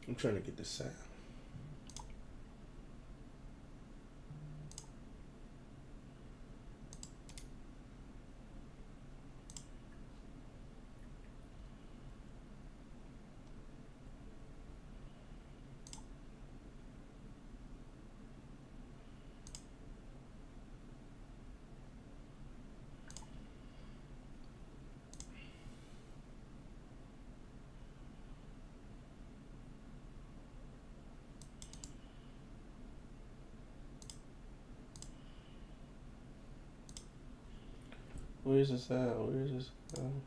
I'm trying to get the sound. Where's the sound? Where's the sound?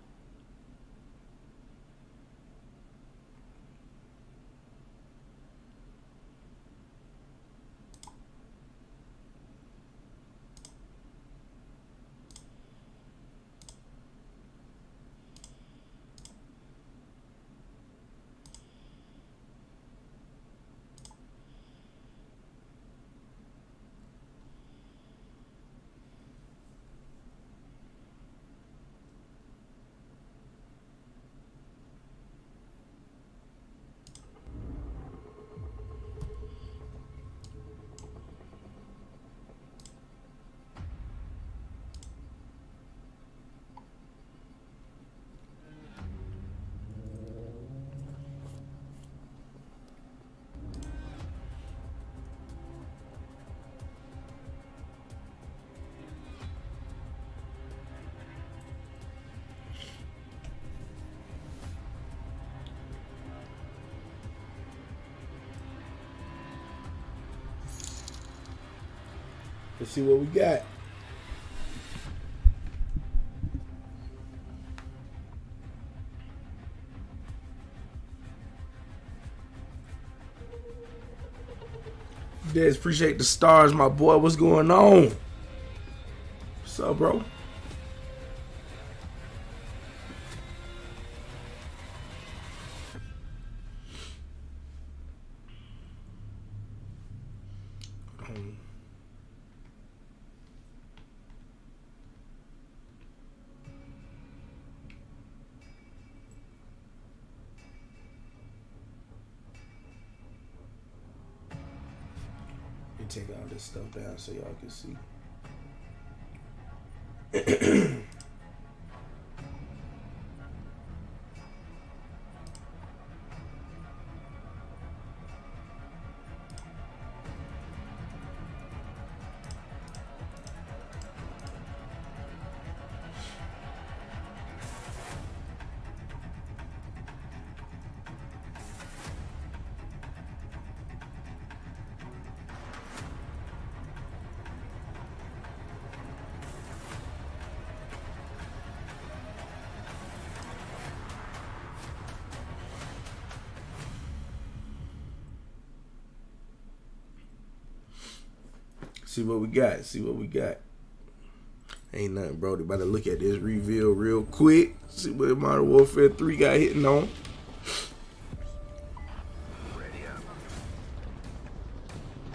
Let's see what we got. Des, appreciate the stars, my boy. What's going on? What's up, bro? Take all this stuff down so y'all can see. See what we got. See what we got. Ain't nothing, bro. They about to look at this reveal real quick. See what Modern Warfare 3 got hitting on. Ready up.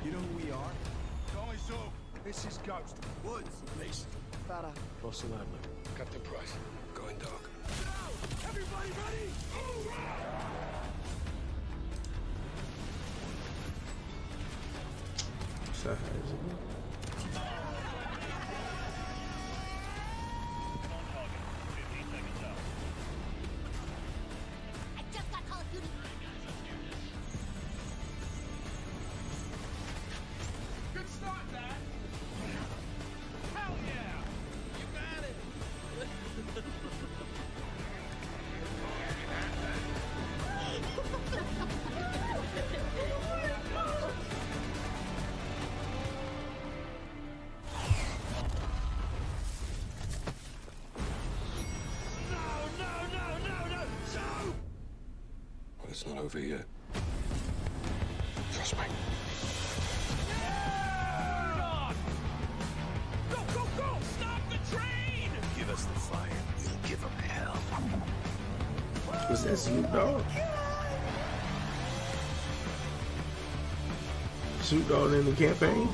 You know who we are? Guys up. This is Ghost. Woods. Mason. Farah. Boss and Adler. Captain Price. Going dark. Go! Everybody ready? Sorry. It's not over yet. Trust me. Go, go, go! Stop the train! Give us the fire. We'll give them hell. Was that Snoop Dogg? Snoop Dogg in the campaign?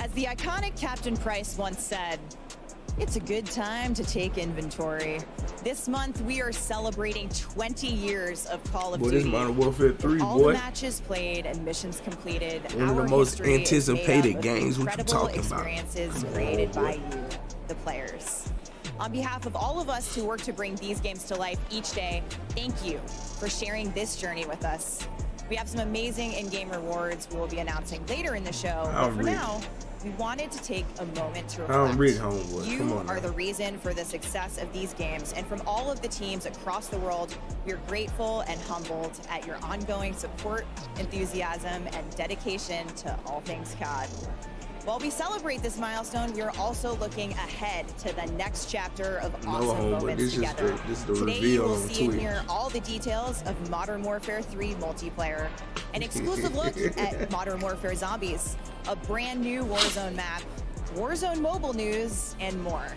As the iconic Captain Price once said, it's a good time to take inventory. This month, we are celebrating 20 years of Call of Boy, Duty. this Modern Warfare 3, All boy. the matches played and missions completed. One of the our most history is anticipated made up of games. What you incredible talking about? experiences created by you, the players. On behalf of all of us who work to bring these games to life each day, thank you for sharing this journey with us. We have some amazing in-game rewards we will be announcing later in the show, but for now, we wanted to take a moment to reflect. I don't read, homeboy. You Come on are now. the reason for the success of these games, and from all of the teams across the world, we're grateful and humbled at your ongoing support, enthusiasm, and dedication to all things COD. While we celebrate this milestone, we are also looking ahead to the next chapter of awesome moments together. This is the Today, you reveal will on see and Twitch. hear all the details of Modern Warfare 3 multiplayer, an exclusive look at Modern Warfare Zombies, a brand new Warzone map, Warzone mobile news, and more.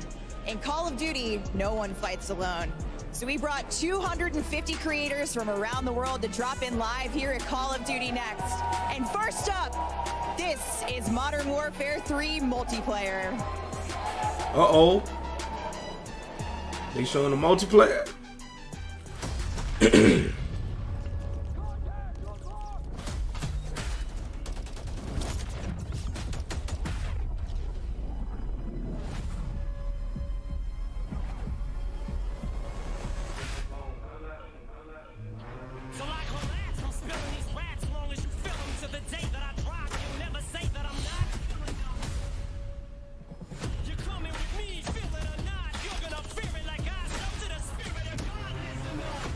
In Call of Duty, no one fights alone. So we brought 250 creators from around the world to drop in live here at Call of Duty Next. And first up, this is Modern Warfare 3 multiplayer. Uh-oh. They showing the multiplayer. So like relax, I'm spilling these raps long as you feel them to the day that I drop. You'll never say that I'm not feeling them. You're coming with me, feel it or not. You're gonna fear it like I show to the spirit of God. Listen up.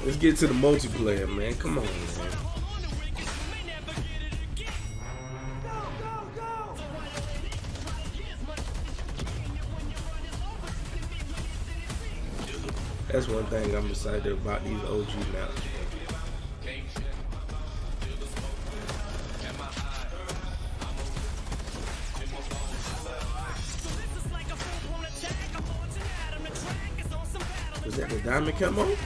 Let's get to the multiplayer, man. Come on, man. Hold on to it, 'cause you may never get it again. Go, go, go! So while you're in it, try to get as much as you can. And when your run is over, you can be when it's in its That's one thing I'm excited about these OG maps. So this is like a full-blown attack. I'm launching at 'em. The track is on some battle. Is that the diamond camo? I don't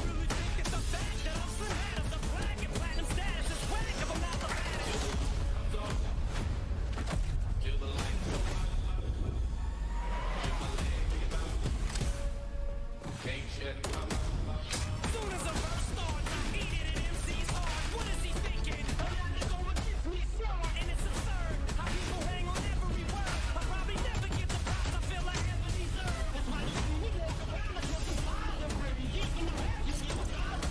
really think it's the fact that I'm slim out of the black and platinum status is whack if I'm not the baddest. Soon as a verse starts, I eat it and MC's hard. What is he thinking? A lot is going against me, sure, and it's absurd. How people hang on every word. I'll probably never get the props I feel I ever deserve. That's why you see me walk around like I'm some father, baby. You know, you see my father.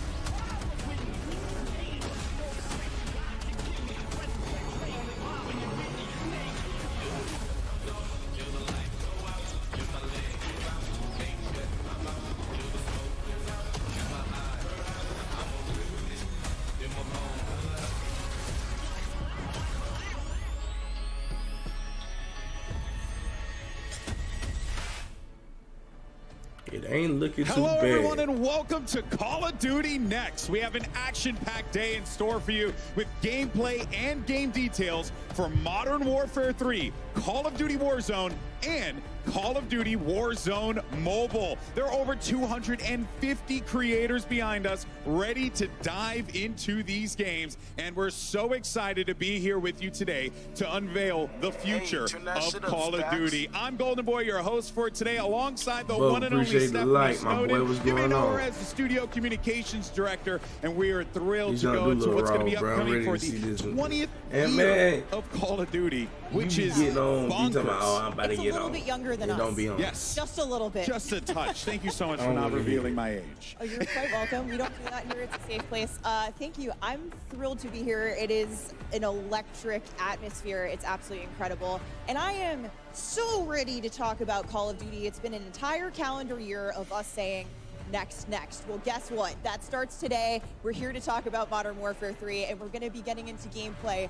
It ain't looking too Hello, bad. everyone, and welcome to Call of Duty Next. We have an action-packed day in store for you with gameplay and game details for Modern Warfare 3, Call of Duty Warzone, and Call of Duty Warzone Mobile. There are over 250 creators behind us ready to dive into these games, and we're so excited to be here with you today to unveil the future of Call of Duty. I'm Golden Boy, your host for today, alongside the Bro, one and only appreciate the Stephanie light, my boy. Snowden. What's You may going know on? her as the studio communications director, and we are thrilled He's to gonna go do into Lil what's going to be Raw, bro. I'm upcoming ready for to see the this one. 20th And year man, of Call of Duty, which you is be getting on, you talking about, oh, bonkers. I'm about It's to a get little on. bit younger than It us. don't be on. Yes, Just a little bit. just a touch. Thank you so much I for don't not wanna hear revealing it. my age. Oh, you're quite welcome. We don't do that here. It's a safe place. Thank you. I'm thrilled to be here. It is an electric atmosphere. It's absolutely incredible. And I am so ready to talk about Call of Duty. It's been an entire calendar year of us saying, next. Well, guess what? That starts today. We're here to talk about Modern Warfare 3, and we're going to be getting into gameplay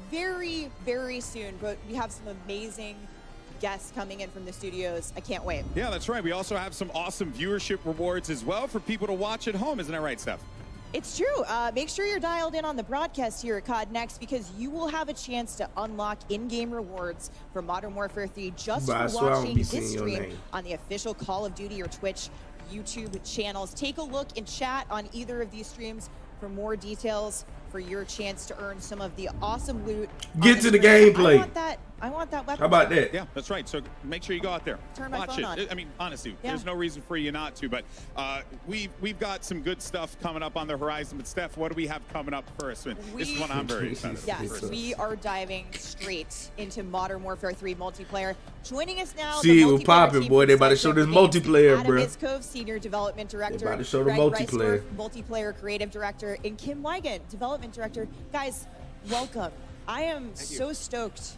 very, very soon. But we have some amazing guests coming in from the studios. I can't wait. Yeah, that's right. We also have some awesome viewership rewards as well for people to watch at home. Isn't that right, Steph? It's true. Make sure you're dialed in on the broadcast here at COD Next, because you will have a chance to unlock in-game rewards for Modern Warfare 3 just But I for swear I won't watching be this seeing your stream name. on the official Call of Duty or Twitch YouTube channels. Take a look and chat on either of these streams for more details, for your chance to earn some of the awesome loot. Get on to the screen. gameplay. I want that weapon. How about that? Yeah, that's right. So make sure you go out there, Turn my watch phone it. on. I mean, honestly, Yeah. there's no reason for you not to. But we've got some good stuff coming up on the horizon. But Steph, what do we have coming up first? And this is one I'm very excited about. Yes, we are diving straight into Modern Warfare 3 multiplayer. Joining us now, See, the it was multiplayer popping, team boy. from They about to Site show this Games, multiplayer, Adam bruh. Iskov, Senior Development Director. about to show the Greg multiplayer. Reisdorf, Multiplayer Creative Director, and Kim Wigan, Development Director. Guys, welcome. I am so stoked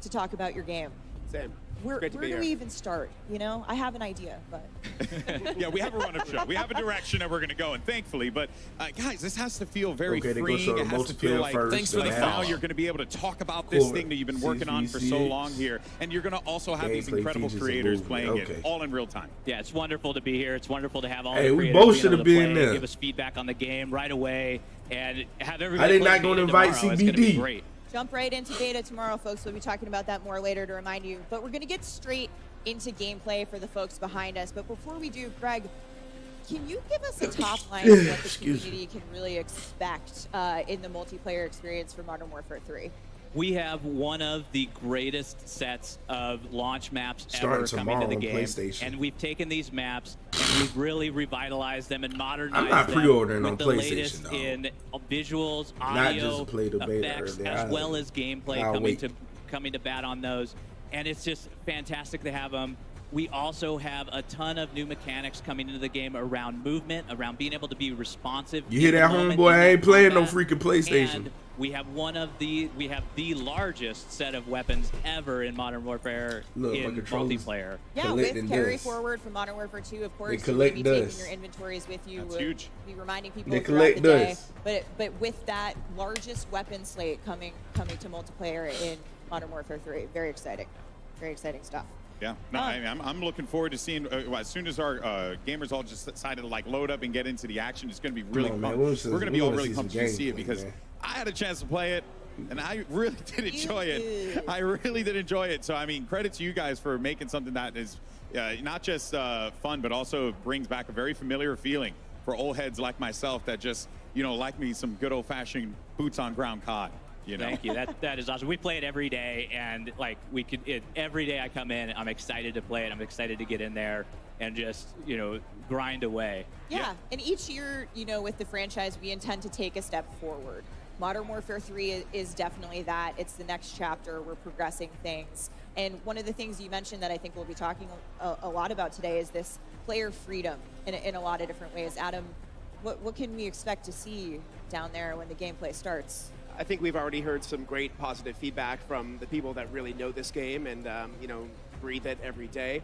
to talk about your game. Same. Where Great to do be here. we even start? You know, I have an idea, but Yeah, we have a run-up show. We have a direction that we're going to go in, thankfully. But guys, this has to feel very Okay, they gonna freeing. show It the has to feel multiplayer like first, Thanks for the then now follow. you're going to be able to talk about this Cool. thing that you've been working on for so CVCX. long here, and you're going to also have these Gameplay incredible features and creators movement. playing Okay. it all in real time. Yeah, it's wonderful to be here. It's wonderful to have all Hey, the we creators both being should able have to been play, there. give us feedback on the game right away, and have I everybody did play not go beta invite tomorrow. It's gonna be CBD. great. jump right into beta tomorrow, folks. We'll be talking about that more later to remind you. But we're going to get straight into gameplay for the folks behind us. But before we do, Greg, can you give us a top line of what the Excuse me. community can really expect in the multiplayer experience for Modern Warfare 3? We have one of the greatest sets of launch maps Starting ever coming to the tomorrow on game, PlayStation. and we've taken these maps and we've really revitalized them and modernized not them pre-ordering with on the PlayStation, latest though. in visuals, Not audio, just play the beta effects, earlier. as well as gameplay I'll wait. coming to bat on those, and it's just fantastic to have them. We also have a ton of new mechanics coming into the game around movement, around being able to be responsive. You hear in the that, moment, homeboy? in I ain't playing no combat. freaking PlayStation. And we have the largest set of weapons ever in Modern Warfare Look, my in controls. multiplayer. Yeah, Collecting with carry dust. forward from Modern Warfare 2, of course, They you're going collect to be taking dust. your inventories with you. That's We'll huge. be reminding people They throughout the collect day. dust. But with that largest weapon slate coming to multiplayer in Modern Warfare 3, very exciting. Very exciting stuff. Yeah, no, I'm looking forward to seeing as soon as our gamers all just decided to like load up and get into the action. It's going to be really on, man. fun. We wanna We're going to be all really see some pumped to see it gameplay, because man. I had a chance to play it, and I really did enjoy it. I really did enjoy it. So I mean, credit to you guys for making something that is not just fun, but also brings back a very familiar feeling for old heads like myself that just like me some good old-fashioned boots on ground COD. Thank you. That is awesome. We play it every day, and like every day I come in, I'm excited to play it. I'm excited to get in there and just grind away. Yeah, and each year, with the franchise, we intend to take a step forward. Modern Warfare 3 is definitely that. It's the next chapter. We're progressing things. And one of the things you mentioned that I think we'll be talking a lot about today is this player freedom in a lot of different ways. Adam, what can we expect to see down there when the gameplay starts? I think we've already heard some great positive feedback from the people that really know this game and breathe it every day.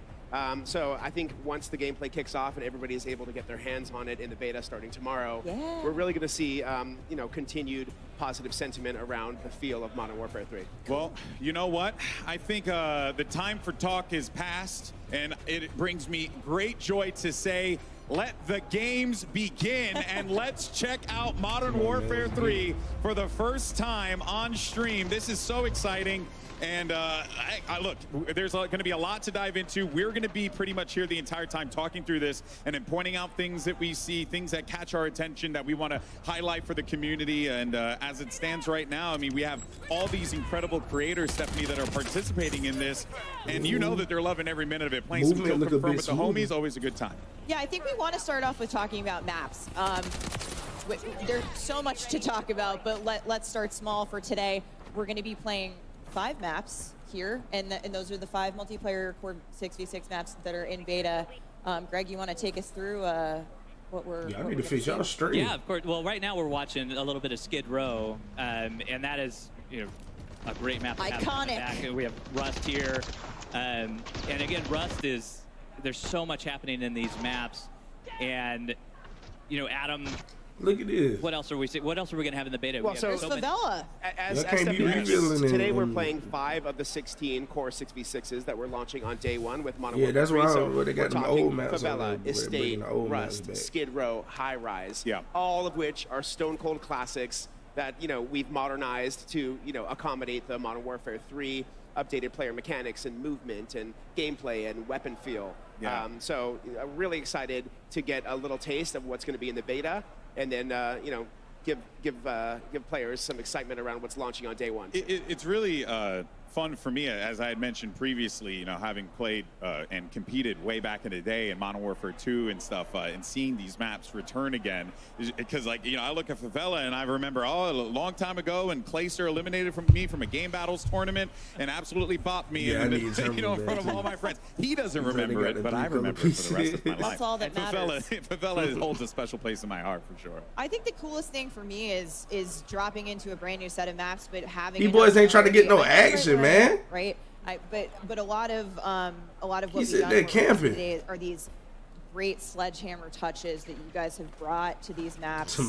So I think once the gameplay kicks off and everybody is able to get their hands on it in the beta starting tomorrow, we're really going to see continued positive sentiment around the feel of Modern Warfare 3. Well, you know what? I think the time for talk is past, and it brings me great joy to say, let the games begin, and let's check out Modern Warfare 3 for the first time on stream. This is so exciting. And look, there's going to be a lot to dive into. We're going to be pretty much here the entire time talking through this and then pointing out things that we see, things that catch our attention that we want to highlight for the community. And as it stands right now, I mean, we have all these incredible creators, Stephanie, that are participating in this. And you know that they're loving every minute of it. Playing some Movement Kill look a Confirm bit with the smooth. homies, always a good time. Yeah, I think we want to start off with talking about maps. There's so much to talk about, but let's start small for today. We're going to be playing 5 maps here, and those are the 5 multiplayer Core 6v6 maps that are in beta. Greg, you want to take us through what we're... Yeah, I what need we're to fix gonna y'all see? straight. Yeah, of course. Well, right now we're watching a little bit of Skid Row, and that is a great map. To have in the Iconic. back. We have Rust here, and again, Rust is there's so much happening in these maps, and Adam. Look at this. What else are we going to have in the beta? Well, We have so- There's so many- Favela. As That can't be Stephanie revealing mentioned, it today we're in- playing 5 of the 16 Core 6v6s that we're launching on day 1 with Modern Yeah, Warfare that's 3. why So where they got we're them talking old maps on there, Favela, where they're Estate, bringing the old maps Rust, back. Skid Row, High Rise, Yeah. all of which are stone cold classics that we've modernized to accommodate the Modern Warfare 3 updated player mechanics and movement and gameplay and weapon feel. Yeah. So I'm really excited to get a little taste of what's going to be in the beta, and then give players some excitement around what's launching on day one. It's really fun for me, as I had mentioned previously, you know, having played and competed way back in the day in Modern Warfare 2 and stuff, and seeing these maps return again, because, like, you know, I look at Favela and I remember, a long time ago, and Clayster eliminated me from a Game Battles tournament and absolutely bopped me in front of all my friends. He doesn't remember it, but I remember it for the rest of my life. That's all that matters. Favela holds a special place in my heart for sure. I think the coolest thing for me is dropping into a brand new set of maps, but having You boys ain't trying to get no action, man. Right. But a lot of what He's we've sitting there done camping. today are these great sledgehammer touches that you guys have brought to these maps,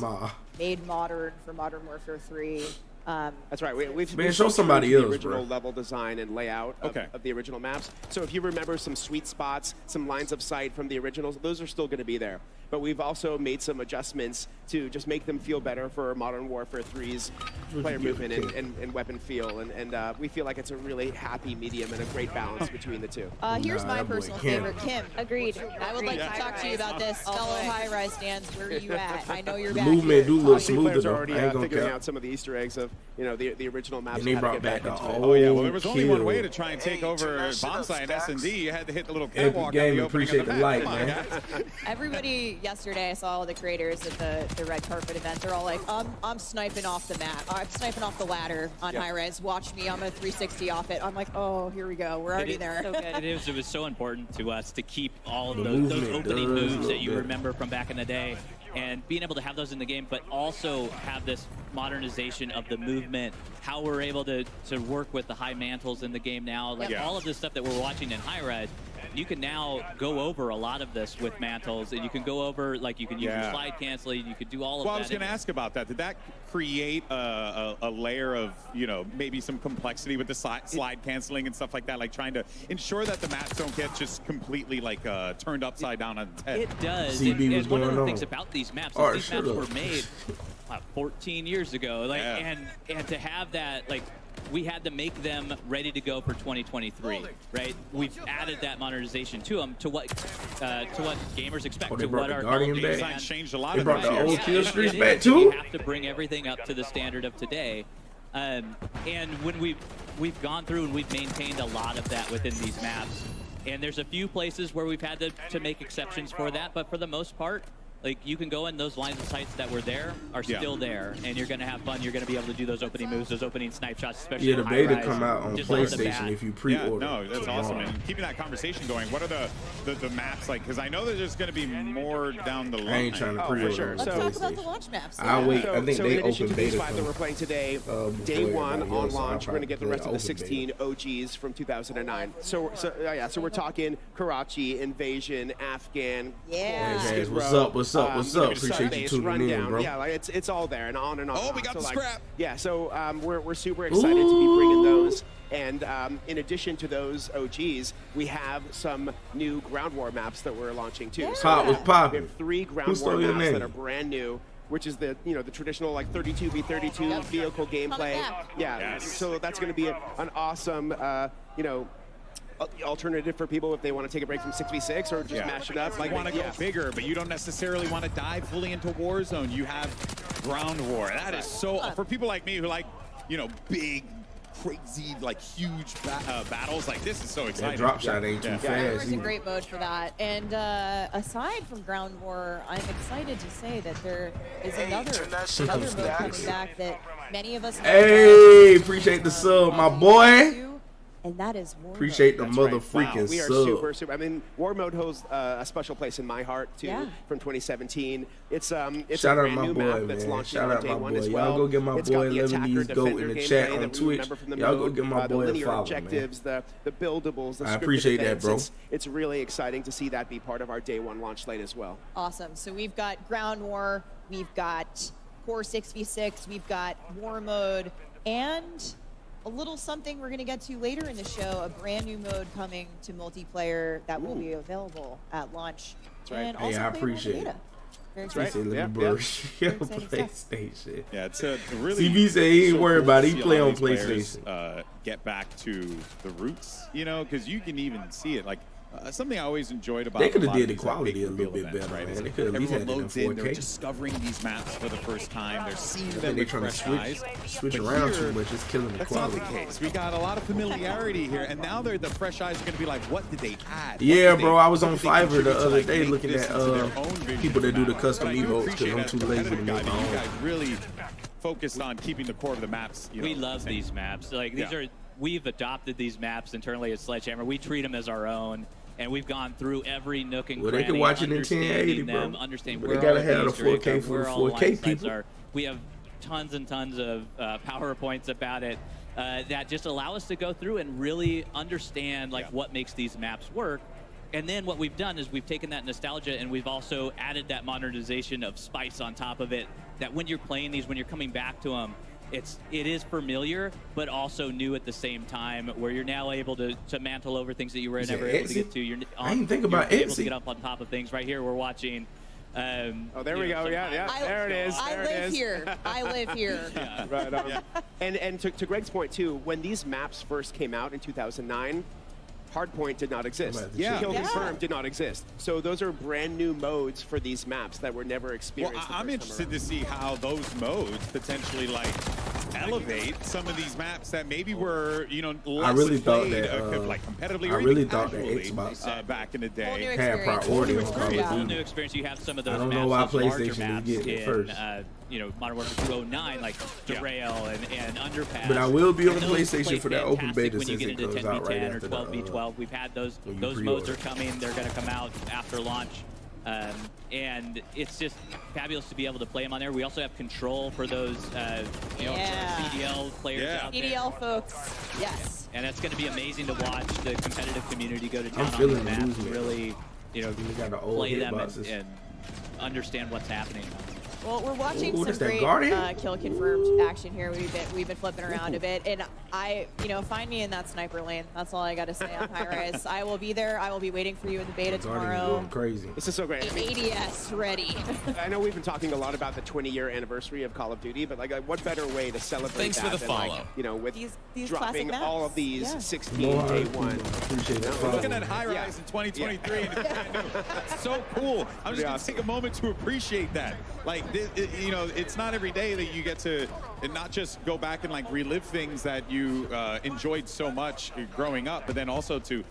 made modern for Modern Warfare 3. That's right. We've Man, show been somebody true to else, the original bro. level design and layout of the original maps. So if you remember some sweet spots, some lines of sight from the originals, those are still going to be there. But we've also made some adjustments to just make them feel better for Modern Warfare 3's player movement and weapon feel. And we feel like it's a really happy medium and a great balance between the two. Here's my personal favorite, Kim. Agreed. I would like to talk to you about this. Fellow high-rise stands, where are you at? I know you're The back movement here. do look Some smoother players are though. already I ain't gonna figuring cap. out some of the Easter eggs of the original maps. And they how to brought get back the into it. old Oh yeah, well there was only one way to kill. try and take over Bonsai and S&D. You had to hit the little Epic catwalk Game, on the opening appreciate of the the map. light, Come on, man. guys. Everybody yesterday, I saw all the creators at the red carpet event. They're all like, I'm sniping off the map. I'm sniping off the ladder on high res. Watch me. I'm a 360 off it. I'm like, oh, here we go. We're already there. So good. It was so important to us to keep all of The those movement opening does moves that look you good. remember from back in the day, and being able to have those in the game, but also have this modernization of the movement, how we're able to work with the high mantles in the game now, like all of this stuff that we're watching in high res. You can now go over a lot of this with mantles, and you can go over, like, you can use your slide canceling, you could do all of that. Well, I was going to ask about that. Did that create a layer of, you know, maybe some complexity with the slide canceling and stuff like that, like trying to ensure that the maps don't get just completely like turned upside down on its head? It does. CB was and one of going the on. things about these maps Alright, is these maps shut were up. made 14 years ago, like, and to have that, like, we had to make them ready to go for 2023, right? We've added that modernization to them, to what gamers expect, Oh, they to brought what the our Guardian gamers back? fans- Changed a lot They of brought that. the old kill it streaks is. back You too? have to bring everything up to the standard of today. And when we've gone through and we've maintained a lot of that within these maps. And there's a few places where we've had to make exceptions for that, but for the most part, like, you can go in, those lines of sights that were there are still there, and you're going to have fun. You're going to be able to do those opening moves, those opening snipe shots, especially Yeah, the in beta high-rise, come out on just off the PlayStation bat. if you pre-order. Yeah, no, that's awesome. And keeping that conversation going, what are the maps like? Because I know that there's going to be more down the line. I ain't trying to Oh, pre-order. for sure. on Let's So- talk about PlayStation. the launch maps. I'll wait. I think so they in addition open to these beta 5 that we're playing today, before day one everybody on else, so I'll launch, we're going to get the probably rest of the play open 16 OGs from 2009. So we're talking Karachi, Invasion, Afghan, Yeah. Hey, Skid guys, what's Row, up? What's up? What's up? Appreciate you Base, tuning in, Rundown. bro. Yeah, like it's all there and on and on. Oh, and we on. got So, the like, scrap. Yeah, so we're super excited to be bringing those. And in addition to those OGs, we have some new ground war maps that we're launching too. So Pop was we popping. have 3 Who ground war stole your maps name? that are brand new, which is the the traditional like 32v32 vehicle gameplay. back. Yeah, Yes. so that's going to be an awesome alternative for people if they want to take a break from 6v6 or just mash it up. Like, want to go bigger, but you don't necessarily want to dive fully into Warzone. You have ground war. That is so, for people like me who like, big, crazy, like huge battles, like this is so That exciting. drop shot ain't too Ground fast. War is a either. great mode for that. And aside from Ground War, I'm excited to say that there is another mode coming back that many of us Hey, appreciate the sub, my boy. and that is War Appreciate the That's right. motherfreaking We are sub. super. I mean, War Mode holds a special place in my heart too. Yeah. From 2017, it's Shout a out brand my new boy, map that's man. launching Shout on out day my one boy. as Y'all well. go get my It's boy got the Lebanese attacker Goat in defender the chat gameplay on that we Twitch. remember from the Y'all go mode, get my the boy a linear follow, man. objectives, the buildables, the I scripted appreciate that, events. bro. It's really exciting to see that be part of our day one launch slate as well. Awesome. So we've got Ground War, we've got Core 6v6, we've got War Mode, and a little something we're going to get to later in the show, a brand new mode coming to multiplayer that will be available at launch. That's right. And Hey, also I playable in appreciate beta. it. Very That's right. He said, let Yeah, me yeah. borrow your exciting stuff. PlayStation. Yeah, it's a really. CB said he ain't so worried cool about to it. He see play a lot on of these players, PlayStation. get back to the roots, because you can even see it. Like something I always enjoyed about They could a have lot did of the these, like, quality big a little reveal bit events, better, right? man. Is They could have at least everyone had loads that in in, they're 4K. discovering these maps for the first time. They're seeing I them think they're with trying to fresh eyes. switch But around here, too much. It's killing the that's not quality. the case. We got a lot of familiarity here, and now the fresh eyes are going to be like, what did they add? Yeah, bro. I was What on did they Fiverr contribute the to, other like, day make looking this at into their own vision people that of do the map? custom But I do emotes because appreciate I'm as too a lazy to competitive make guy my that you own. guys really focused on keeping the core of the maps. You know, We love these maps. Like these Yeah. are, we've adopted these maps internally at Sledgehammer. We treat them as our own, and we've gone through every nook and Well, cranny. they can watch it in understanding 1080, bro. them, understand But where they gotta all have the the Easter eggs 4K are, for where the all the 4K line sites people. are. We have tons and tons of PowerPoints about it that just allow us to go through and really understand like what makes these maps work. And then what we've done is we've taken that nostalgia and we've also added that modernization of spice on top of it, that when you're playing these, when you're coming back to them, it is familiar, but also new at the same time, where you're now able to mantle over things that you were Is never it able to Etsy? get to. I didn't think about you're able to Etsy. get up on top of things. Right here, we're watching. Oh, there you we know, go. some Yeah, high- there it is. I There it live is. here. I live here. Right on. And to Greg's point too, when these maps first came out in 2009, Hardpoint did not exist. I'm about to Yeah. Kill Yeah. Confirm did not exist. So those are brand new modes for these maps that were never Well, experienced. I'm interested to see how those modes potentially like elevate some of these maps that maybe were, you know, less really thought played, that, like competitively I or really even thought that casually, Xbox back in the Whole new day. had experience. priority on Call It's of a whole Duty. new experience. You have some of I those don't maps, know why those larger PlayStation is maps getting it in, first. you know, Modern Warfare 209, like Yeah. Derail and Underpass. But I will be on And those PlayStation play for that open fantastic beta when you since get it into comes out right 10v10 or after 12v12. We've had those. when you Those modes pre-order. are coming. They're going to come out after launch. And it's just fabulous to be able to play them on there. We also have control for those, you know, Yeah. CDL players Yeah. out there. EDL folks, yes. And that's going to be amazing to watch the competitive community go to town on feeling these the maps and movement. really, you know, You got the old play them hitboxes. and understand what's happening. Well, we're watching Ooh, some that's that great Guardian? kill confirmed action here. We've been flipping around a bit, and find me in that sniper lane. That's all I got to say on high rise. I will be there. I will be waiting for you in the beta Guardian's tomorrow. going crazy. This is so great. I mean, ADS ready. I know we've been talking a lot about the 20-year anniversary of Call of Duty, but like, what better way to celebrate Thanks for that the than, like, follow. you know, with These dropping classic all maps. of these Yeah. 16 More day I one. appreciate that. We're Looking follow. at high rise Yeah. in 2023, and it's brand new. That's so cool. I'm just gonna take a moment to appreciate that. Like, you know, it's not every day that you get to not just go back and like relive things that you enjoyed so much growing up, but then also to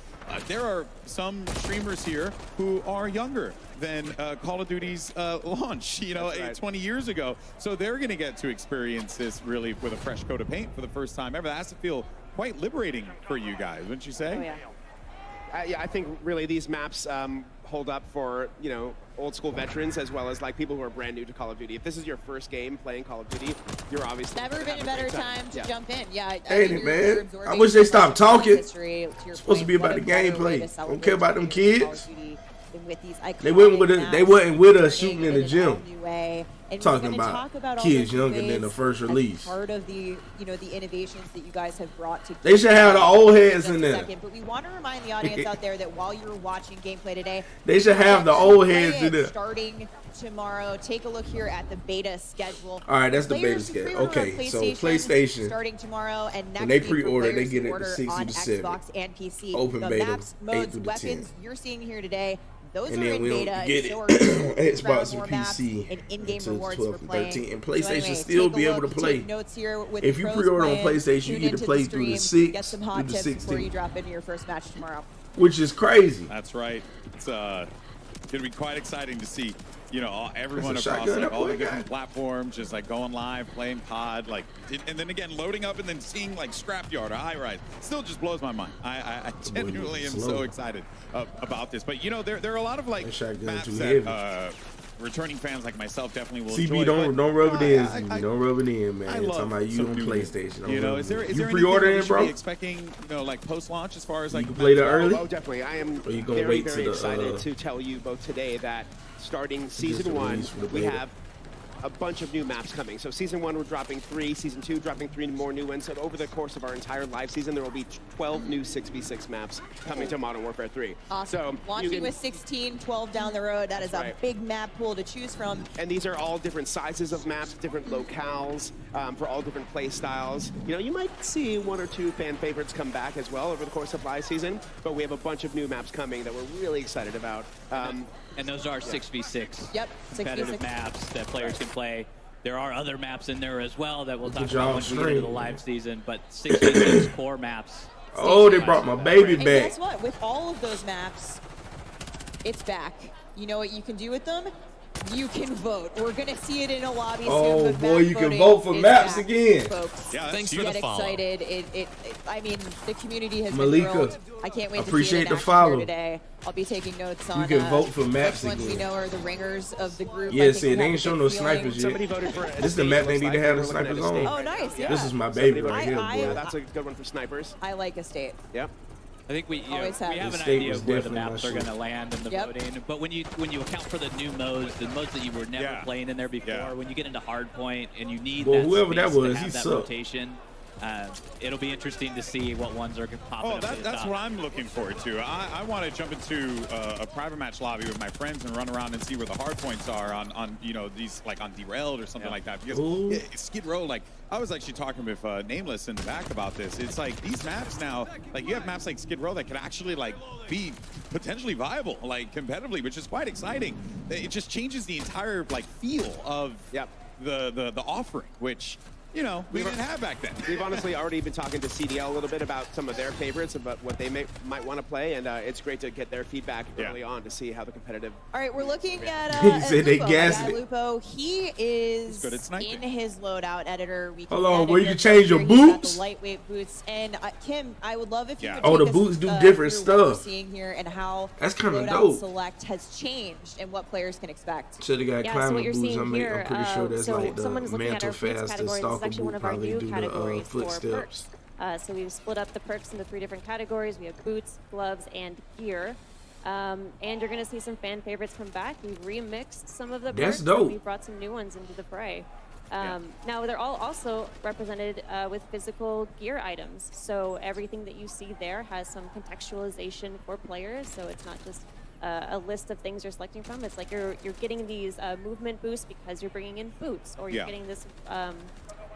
there are some streamers here who are younger than Call of Duty's launch, you know, That's right. 20 years ago. So they're going to get to experience this really with a fresh coat of paint for the first time ever. That has to feel quite liberating for you guys, wouldn't you say? Oh yeah. Yeah, I think really these maps hold up for, you know, old school veterans as well as like people who are brand new to Call of Duty. If this is your first game playing Call of Duty, you're obviously Never gonna been a have better great time to Yeah. jump in. Yeah. Ain't think it, you're man? absorbing I wish they so stopped much talking. history. To your Supposed to point, be about what the a better way gameplay. to celebrate Don't care about them Call of kids. Duty than with these They wasn't with us. iconic They wasn't with us maps shooting in in the an gym. all-new way. And Talking we're gonna about talk about all kids the younger than the ways first as release. Part of the, you know, the innovations that you guys have brought to. They should have the old heads Just in a there. second, but we want to remind the audience out there that while you're watching gameplay today, They should have the get old to play heads in it there. starting tomorrow. Take a look here at the beta schedule. All right, that's the beta Players who schedule. pre-order on Okay, so PlayStation, starting tomorrow, and next when they week for pre-order, they players get who it order to 60 on to 7. Xbox and PC. Open the beta, maps, 8 modes, through the weapons 10. you're seeing here today. Those And are then in we don't beta. get so it are Xbox and more maps PC and in-game until rewards 12 for and playing. 13. And So PlayStation anyway, still take be a able to look, play. take notes here with If the you pros pre-order on playing, PlayStation, you tune get to into play the through the stream, 6 get some through hot the tips before you 16, drop into your first match tomorrow. which is crazy. That's right. It's going to be quite exciting to see, you know, everyone That's a across shotgun like, that all the boy different got. platforms, just like going live, playing COD, like, and then again loading up and then seeing like Scrapyard or High Rise. Still just blows my mind. I genuinely am so slow. excited about this. But you know, there are a lot of like That shotgun maps too that heavy. returning fans like myself definitely will CB, enjoy. don't rub it in. I- CB. Don't rub it in, man. I Talking love about you some on new PlayStation. Don't You know, rub is it there in. is You there pre-order anything it, we should bro? be expecting, you know, like post-launch as far as like can play that maps early? go? Oh, definitely. I am Or you gonna very, wait very till the, excited to tell you both today that starting just season a 1, release for the we beta. have a bunch of new maps coming. So Season 1, we're dropping 3. Season 2, dropping 3 more new ones. So over the course of our entire live season, there will be 12 new 6v6 maps coming to Modern Warfare 3. Awesome. So Launching with 16, 12 down the road. That is a big map pool to choose from. And these are all different sizes of maps, different locales, for all different play styles. You know, you might see 1 or 2 fan favorites come back as well over the course of live season, but we have a bunch of new maps coming that we're really excited about. And those are 6v6 Yep, competitive 6v6 maps that players can play. There are other maps in there as well that we'll talk y'all about when we get into the stream. live season, but 6v6 core maps. Oh, they brought my baby And back. guess what? With all of those maps, it's back. You know what you can do with them? You can vote. We're gonna see it in a lobby Oh, soon. But boy, map you can voting vote for is maps back, again. folks. Yeah, Thanks that's for Get the follow. excited. I mean, the community has Malika, been thrilled. I can't wait to see appreciate it in the action follow. here today. I'll be taking notes on can vote for maps which ones we again. know are the ringers of the group. Yeah, I think see, we they have ain't a showing good no feeling. snipers Somebody yet. voted for This is the map they need to have the snipers on. Oh, nice. Yeah. This is my Somebody baby voted right for here, I- boy. Yeah, that's a good one for snipers. I like Estate. Yep. I think we Always have. we have The an state idea was of where the definitely maps my are shit. going to land in the Yep. voting, but when you account for the new modes, the modes that you were never playing in there before, when you get into hardpoint and you need Well, that whoever that space to was, have he that sucked. rotation, it'll be interesting to see what ones are popping Oh, up to the that's top. what I'm looking forward to. I want to jump into a private match lobby with my friends and run around and see where the hard points are on you know, these, like on Derailed or something like that. Because Ooh. Skid Row, like I was actually talking with Nameless in the back about this. It's like these maps now, like you have maps like Skid Row that could actually like be potentially viable, like competitively, which is quite exciting. It just changes the entire like feel of the offering, which, you know, we didn't have back then. We've honestly already been talking to CDL a little bit about some of their favorites, about what they might want to play, and it's great to get their feedback early on to see how the competitive. All right, we're looking at He said they Lupo. gassed Yeah, it. Lupo. He is good at sniping. in his loadout editor. We can Hold on, get will it you here change your He's got boots? The lightweight boots. And Kim, I would love if you Yeah. would Oh, take the us, boots do different through what we're stuff. seeing here and how That's kinda loadout dope. select has changed and what players can expect. Should have got Yeah, so what climbing you're boots. seeing I'm here, pretty sure that's so like the someone is looking at our mantle boots fast, the categories. This is stalker actually one boot of our probably new do the categories for footsteps. perks. So we've split up the perks into 3 different categories. We have boots, gloves, and gear. And you're going to see some fan favorites come back. We've remixed some of the That's perks. dope. And we've brought some new ones into the fray. Now, they're all also represented with physical gear items. So everything that you see there has some contextualization for players. So it's not just a list of things you're selecting from. It's like you're getting these movement boosts because you're bringing in boots, or you're getting this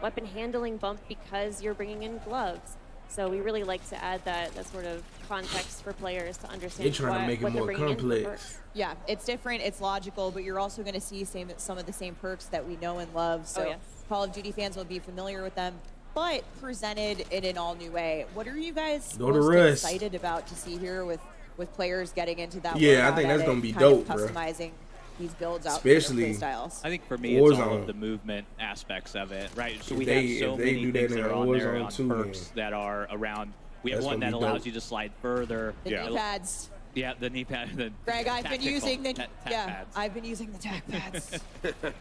weapon handling bump because you're bringing in gloves. So we really like to add that sort of context for players to understand They're trying to make it what they're more bringing in for complex. perks. Yeah, it's different, it's logical, but you're also going to see some of the same perks that we know and love. So yes. Call of Duty fans will be familiar with them, but presented in an all-new way. What are you guys Go to most Rust. excited about to see here with players getting into that? Yeah, I loadout think that's edit, gonna be kind of dope, bruh. customizing these builds out Especially- for their play styles. I think for me, it's all Warzone. of the movement aspects of it, right? So If we they- have so if they many do that things in that are on there Warzone on too, perks man. that are around. We have That's one gonna that be allows dope. you to slide further. The knee pads. Yeah, the knee pad. The Greg, I've been tactical using the tac pads. I've been using the tac pads.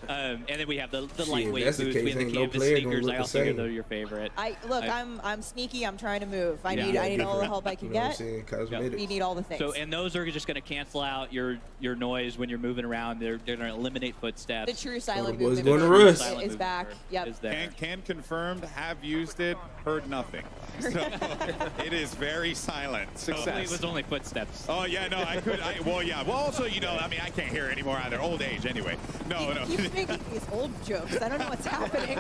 And then we have the Shit, lightweight that's boots. the We case, have the ain't no canvas player gonna sneakers. look I the also hear same. they're your favorite. I'm sneaky. I'm trying to move. I Yeah. need all the help I can You know what I'm get. saying? Cosmetics. We need all the things. So, and those are just going to cancel out your noise when you're moving around. They're going to eliminate footsteps. the true silent boys movement going to is- Rust. Silent is movement back. curve Yep. is there. Can confirmed, have used it, heard nothing. So it is very silent. So- Hopefully it was only footsteps. Oh yeah, no, I could. Well, yeah. Well, also, you know, I mean, I can't hear anymore either. Old age, anyway. No, no. He keeps making these old jokes. I don't know what's happening.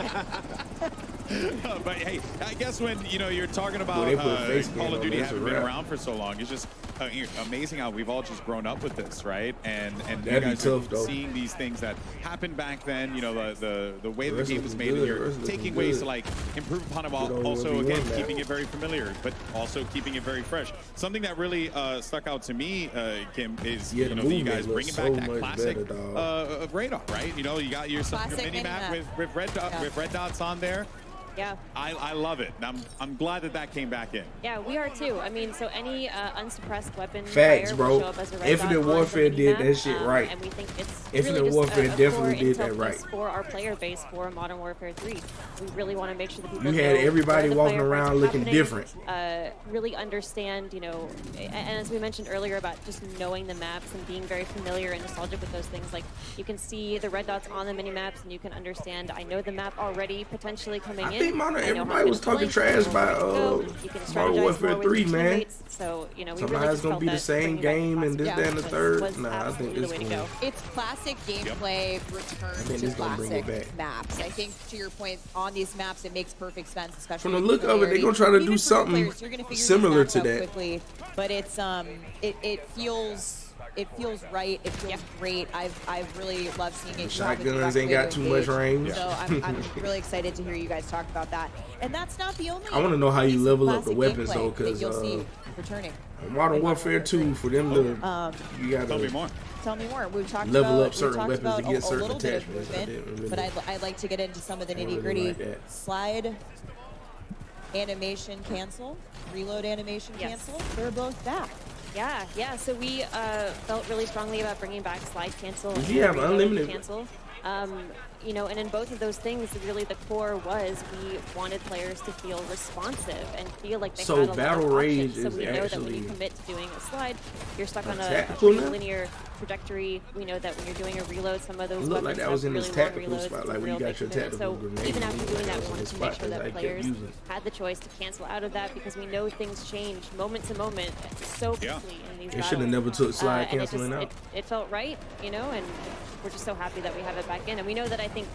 But hey, I guess when you're talking about Boy, they put face Call paint of on Duty this, having a been wrap. around for so long, it's just amazing how we've all just grown up with this, right? And you That'd be guys are tough, though. seeing these things that happened back then. You know, the way the Rest game was looking made, and good, you're rest looking taking ways good. to like improve upon it, Good while old also 1v1 again map. keeping it very familiar, but also keeping it very fresh. Something that really stuck out to me, Kim, is Yeah, you the know, you movement guys looks bringing back so that much classic better, dog. radar, right? You know, you got your Classic mini map mini-map. with red Yeah. dots on there. Yeah. I love it. I'm glad that came back in. Yeah, we are too. I mean, so any unsuppressed weapon Facts, fire bro. will show up as a red Infinite dot on the Warfare did minimap, that shit right. And we think it's Infinite really just Warfare a definitely core did intel that piece right. for our player base for Modern Warfare 3. We really want to make sure that people You had know everybody where the walking firefights around are looking happening, different. Really understand, you know, and as we mentioned earlier about just knowing the maps and being very familiar and nostalgic with those things, like you can see the red dots on the mini maps and you can understand, I know the map already potentially coming in. I think I know how everybody it's was gonna talking blink, trash I know by where to go. You can Modern strategize Warfare more with 3, your man. teammates. So, you know, we Somehow really it's just gonna felt be the that same bringing back game and this, classic that, and the was third. Nah, I think absolutely it's the way to gonna. go. It's classic gameplay return think to it's gonna bring it classic back. maps. I think to your point, on these maps, it makes perfect sense, especially From the with look of it, they're familiarity. gonna try to Even do for new something players, you're gonna figure these similar maps to out that. quickly, but it's it feels right. It feels great. I've really loved seeing it. Shotguns ain't got too much range. So I'm really excited to hear you guys talk about that. And that's not the only. I want to know how you piece of level up the classic weapons gameplay though, that because you'll see returning. Modern Warfare 2 for them to you gotta Tell me more. Tell me more. We've talked level about, up certain we've talked weapons to about get a certain little bit of attachments. I movement, didn't really- but I'd like to get into some of the I really nitty gritty. like that. Slide, animation cancel, reload animation cancel. They're both back. Yeah. So we felt really strongly about bringing back slide cancel. Did and you have reload unlimited? cancel? You know, and in both of those things, really the core was we wanted players to feel responsive and feel like they So had a lot of Battle Rage options. So is we know that when actually you commit to doing a slide, you're stuck on a tactical pretty now? linear trajectory. We know that when you're doing a reload, some of those It looked like weapons that was have in this really long tactical reloads. spot, It's like a when you real got big your commitment. tactical So grenade. even after doing that, That we was wanted the to make spot sure that I that kept players using. had the choice to cancel out of that because we know things change moment to moment so quickly in these It should have battles. never took slide And canceling out. It felt right, you know, and we're just so happy that we have it back in. And we know that I think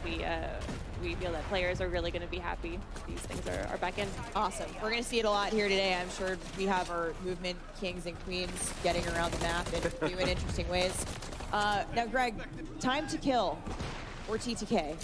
we feel that players are really going to be happy these things are back in. Awesome. We're going to see it a lot here today. I'm sure we have our movement kings and queens getting around the map and doing interesting ways. Now, Greg, time to kill, or TTK.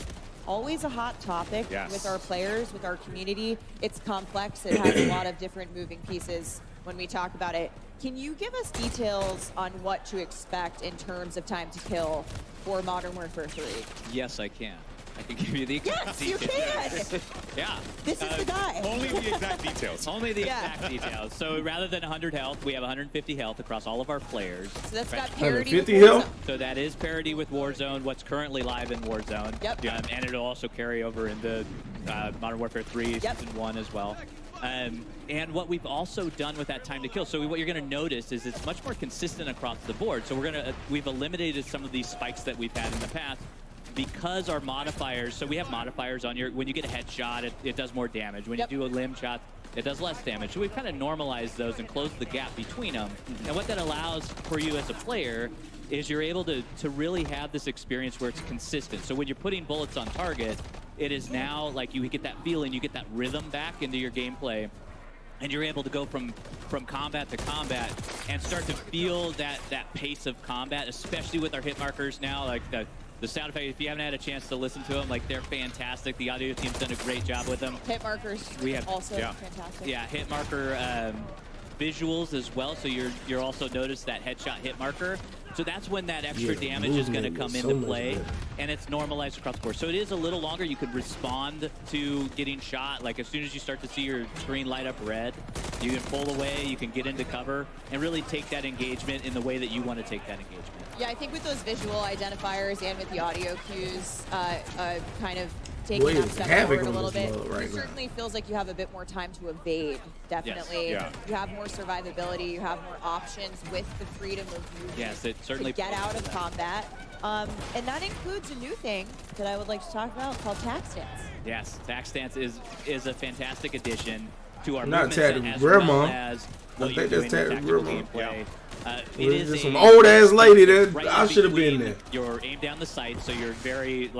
Always a hot topic with our players, with our community. It's complex. It has a lot of different moving pieces when we talk about it. Can you give us details on what to expect in terms of time to kill for Modern Warfare 3? Yes, I can. I can give you the exact Yes, you details. can. Yeah. This is the guy. Only the exact details. Only the exact details. So rather than 100 health, we have 150 health across all of our players. So that's got Right. parity with 150 health? Warzone. So that is parity with Warzone, what's currently live in Warzone. Yep. And it'll also carry over into Modern Warfare 3 Yep. Season 1 as well. And what we've also done with that time to kill, so what you're going to notice is it's much more consistent across the board. So we've eliminated some of these spikes that we've had in the past because our modifiers, so we have modifiers on when you get a headshot, it does more damage. When you do a limb shot, it does less damage. So we've kind of normalized those and closed the gap between them. And what that allows for you as a player is you're able to really have this experience where it's consistent. So when you're putting bullets on target, it is now like you get that feeling, you get that rhythm back into your gameplay. And you're able to go from combat to combat and start to feel that pace of combat, especially with our hit markers now. Like the sound effect, if you haven't had a chance to listen to them, like they're fantastic. The audio team's done a great job with them. Hit markers also fantastic. Yeah, hit marker visuals as well. So you're also notice that headshot hit marker. So that's when that extra damage is going to come into play, and it's normalized across the board. So it is a little longer. You could respond to getting shot. Like as soon as you start to see your screen light up red, you can pull away, you can get into cover, and really take that engagement in the way that you want to take that engagement. Yeah, I think with those visual identifiers and with the audio cues, kind of taking that step forward a little bit, it certainly feels like you have a bit more time to evade, definitely. Yes. You have more survivability, you have more options with the freedom of movement certainly to get out of combat. And that includes a new thing that I would like to talk about called tac stance. Yes, tac stance is a fantastic addition to our Not movement set, tactical as grandma. well as what I you're think doing that's in tactical tactical grandma. gameplay. It is some old ass lady that I should have been there. Your aim down the sight, so you're very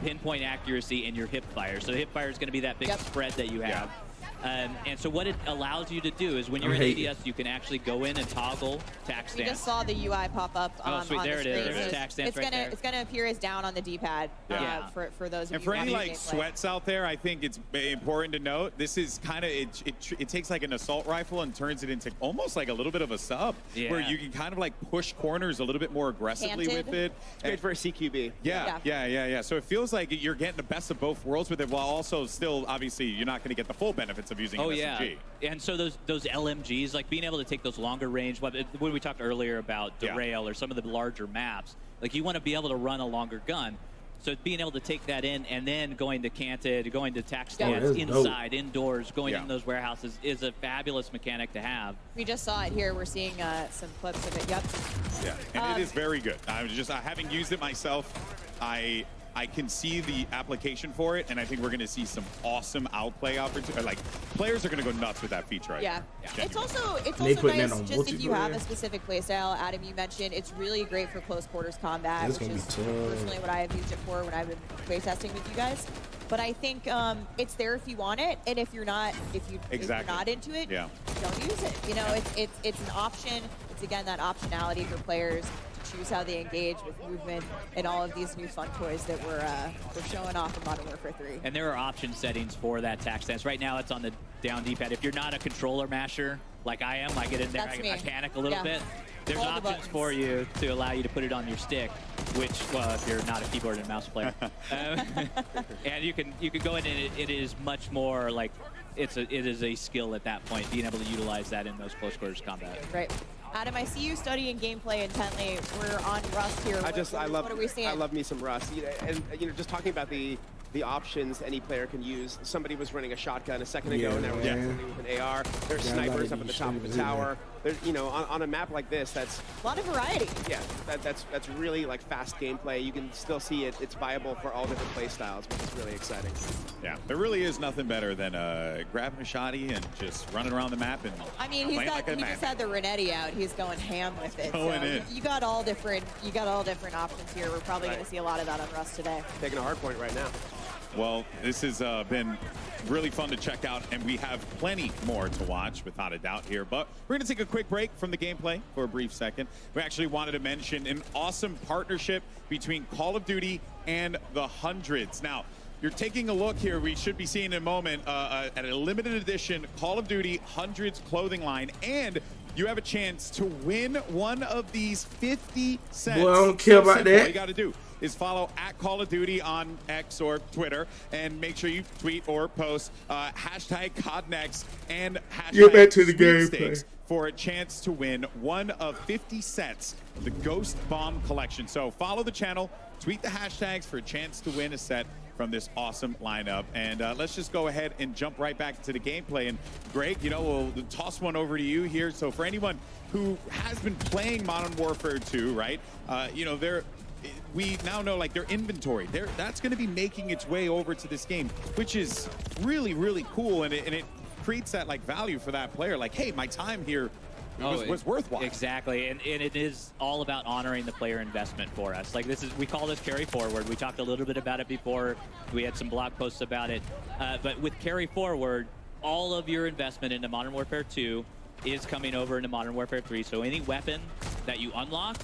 pinpoint accuracy and your hip fire. So the hip fire is going to be that big spread that you have. And so what it allows you to do is when you're in ADS, you can actually go in and toggle tack stance. We just saw the UI pop up on sweet. the There it screen. is. There's tack stance right there. It's gonna appear as down on the D-pad for those of you And for who any have like gameplay. sweats out there, I think it's important to note this is kind of it takes like an assault rifle and turns it into almost like a little bit of a sub, where you can kind of like push corners a little bit more aggressively with it. It's great for a CQB. Yeah. So it feels like you're getting the best of both worlds with it, while also still obviously you're not going to get the full benefits of using an SMG. And so those LMGs, like being able to take those longer range, when we talked earlier about Derail or some of the larger maps, like you want to be able to run a longer gun. So being able to take that in and then going to canted, going to tack stance, inside, indoors, going in those warehouses is a fabulous mechanic to have. We just saw it here. We're seeing some clips of it. Yep. Yeah, and it is very good. Having used it myself, I can see the application for it, and I think we're going to see some awesome outplay opportunities. Like, players are going to go nuts with that feature. It's also putting nice that on just if you have multiplayer. a specific playstyle. Adam, you mentioned it's really great for close quarters combat, It's which gonna is be tough. personally what I have used it for when I've been playtesting with you guys. But I think it's there if you want it, and if you're not, if you're not into it, don't use it. You know, it's an option. It's again that optionality for players to choose how they engage with movement and all of these new fun toys that we're showing off in Modern Warfare 3. And there are option settings for that tack stance. Right now, it's on the down D-pad. If you're not a controller masher like I am, I get in there, I panic a little bit. There's options for you to allow you to put it on your stick, which, well, if you're not a keyboard and mouse player, and you can go in and it is much more like it is a skill at that point, being able to utilize that in those close quarters combat. Right. Adam, I see you studying gameplay intently. We're on Rust here. What are we seeing? I love me some Rust. And just talking about the options any player can use. Somebody was running a shotgun a second ago, and now we're running with an AR. There's snipers up at the top of the tower. There's, on a map like this, that's a lot of variety. Yeah, that's really like fast gameplay. You can still see it's viable for all different play styles, which is really exciting. Yeah, there really is nothing better than grabbing a shotty and just running around the map and. I mean, he just had the Renetti out. He's going ham with it. Going in. You got all different options here. We're probably going to see a lot of that on Rust today. Taking a hard point right now. Well, this has been really fun to check out, and we have plenty more to watch, without a doubt, here. But we're going to take a quick break from the gameplay for a brief second. We actually wanted to mention an awesome partnership between Call of Duty and the Hundreds. Now, you're taking a look here. We should be seeing in a moment at a limited edition Call of Duty Hundreds clothing line, and you have a chance to win one of these 50 cents. Well, I don't care about All that. you got to do is follow at Call of Duty on X or Twitter, and make sure you tweet or post hashtag CODNEXT and hashtag Get back to the sweepstakes gameplay for a chance to win one of 50 sets of the Ghost Bomb collection. So follow the channel, tweet the hashtags for a chance to win a set from this awesome lineup. And let's just go ahead and jump right back to the gameplay. And Greg, we'll toss one over to you here. So for anyone who has been playing Modern Warfare 2, right, we now know like their inventory, that's going to be making its way over to this game, which is really, really cool. And it creates that like value for that player. Like, hey, my time here was worthwhile. Exactly, and it is all about honoring the player investment for us. Like we call this carry forward. We talked a little bit about it before. We had some blog posts about it. But with carry forward, all of your investment into Modern Warfare 2 is coming over into Modern Warfare 3. So any weapon that you unlocked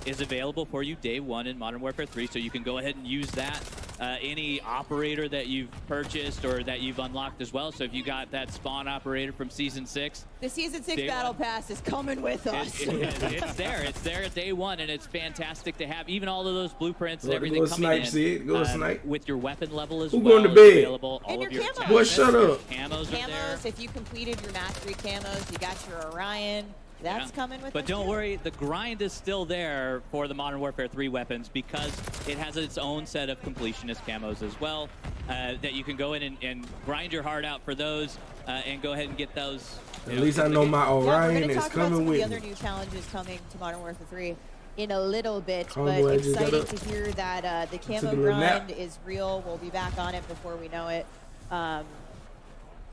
is available for you day one in Modern Warfare 3, so you can go ahead and use that. Any operator that you've purchased or that you've unlocked as well. So if you got that spawn operator from Season 6. The Season 6 Battle Pass is coming with us. It's there. It's there at day one, and it's fantastic to have. Even all of those blueprints and everything coming in. With your weapon level as well. Who going to bed? Available. And all your of your camos. Boy, shut up. Camos are there. If you completed your mastery camos, you got your Orion. That's coming with us. But don't worry, the grind is still there for the Modern Warfare 3 weapons because it has its own set of completionist camos as well that you can go in and grind your heart out for those and go ahead and get those. At least I know my Orion is coming with me. We're going to talk about some of the other new challenges coming to Modern Warfare 3 in a little bit, Oh, but boy, I just got exciting up. to hear that the Took a camo little grind nap. is real. We'll be back on it before we know it.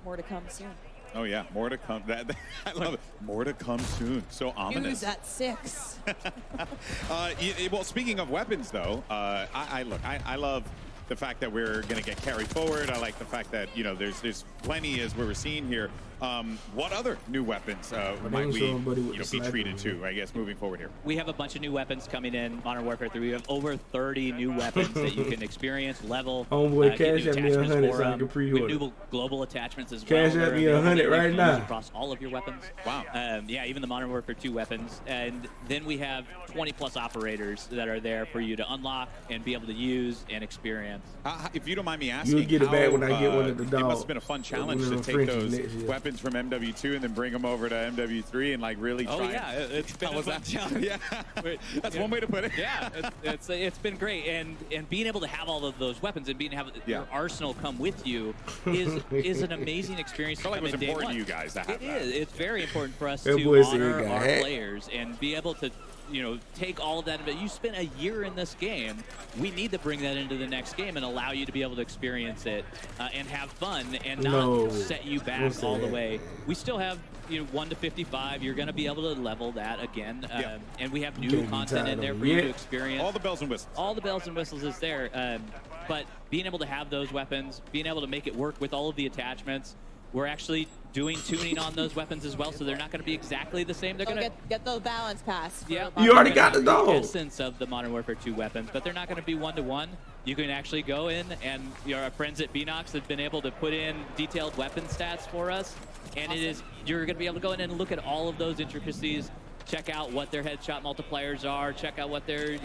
More to come soon. Oh yeah, more to come. I love it. More to come soon. So ominous. News at 6. Well, speaking of weapons, though, I love the fact that we're going to get carried forward. I like the fact that, you know, there's plenty as we're seeing here. What other new weapons might we be treated to, I guess, moving forward here? We have a bunch of new weapons coming in Modern Warfare 3. We have over 30 new weapons that you can experience, level. Homeboy, get Cash new at me attachments 100 for so I 'em. can pre-order. We have new global attachments as Cash well. at me 100 right use now. across all of your weapons. Wow. Yeah, even the Modern Warfare 2 weapons. And then we have 20+ operators that are there for you to unlock and be able to use and experience. If you don't mind me asking, You'll get it back when I get one of the It dogs. must have been a fun challenge to take those weapons from MW2 and then bring them over to MW3 and like really try. Oh yeah, it's been a fun challenge. Yeah, that's one way to put it. Yeah, it's been great, and being able to have all of those weapons and being able to have your arsenal come with you is an amazing experience. I feel like it was day important one. to you guys to have It that. is. It's very important for us That to boy said he honor got our hacked. players and be able to, you know, take all of that. But you spent a year in this game. We need to bring that into the next game and allow you to be able to experience it and have fun and not set you back all the way. We still have, you know, 1 to 55. You're going to be able to level that again, and we have new content in there for you to experience. All the bells and whistles. All the bells and whistles is there. But being able to have those weapons, being able to make it work with all of the attachments, we're actually doing tuning on those weapons as well, so they're not going to be exactly the same. They're going to get the balance pass. yeah. You already got the The dog. essence of the Modern Warfare 2 weapons, but they're not going to be one-to-one. You can actually go in, and our friends at Binox have been able to put in detailed weapon stats for us, and you're going to be able to go in and look at all of those intricacies. Check out what their headshot multipliers are. Check out what their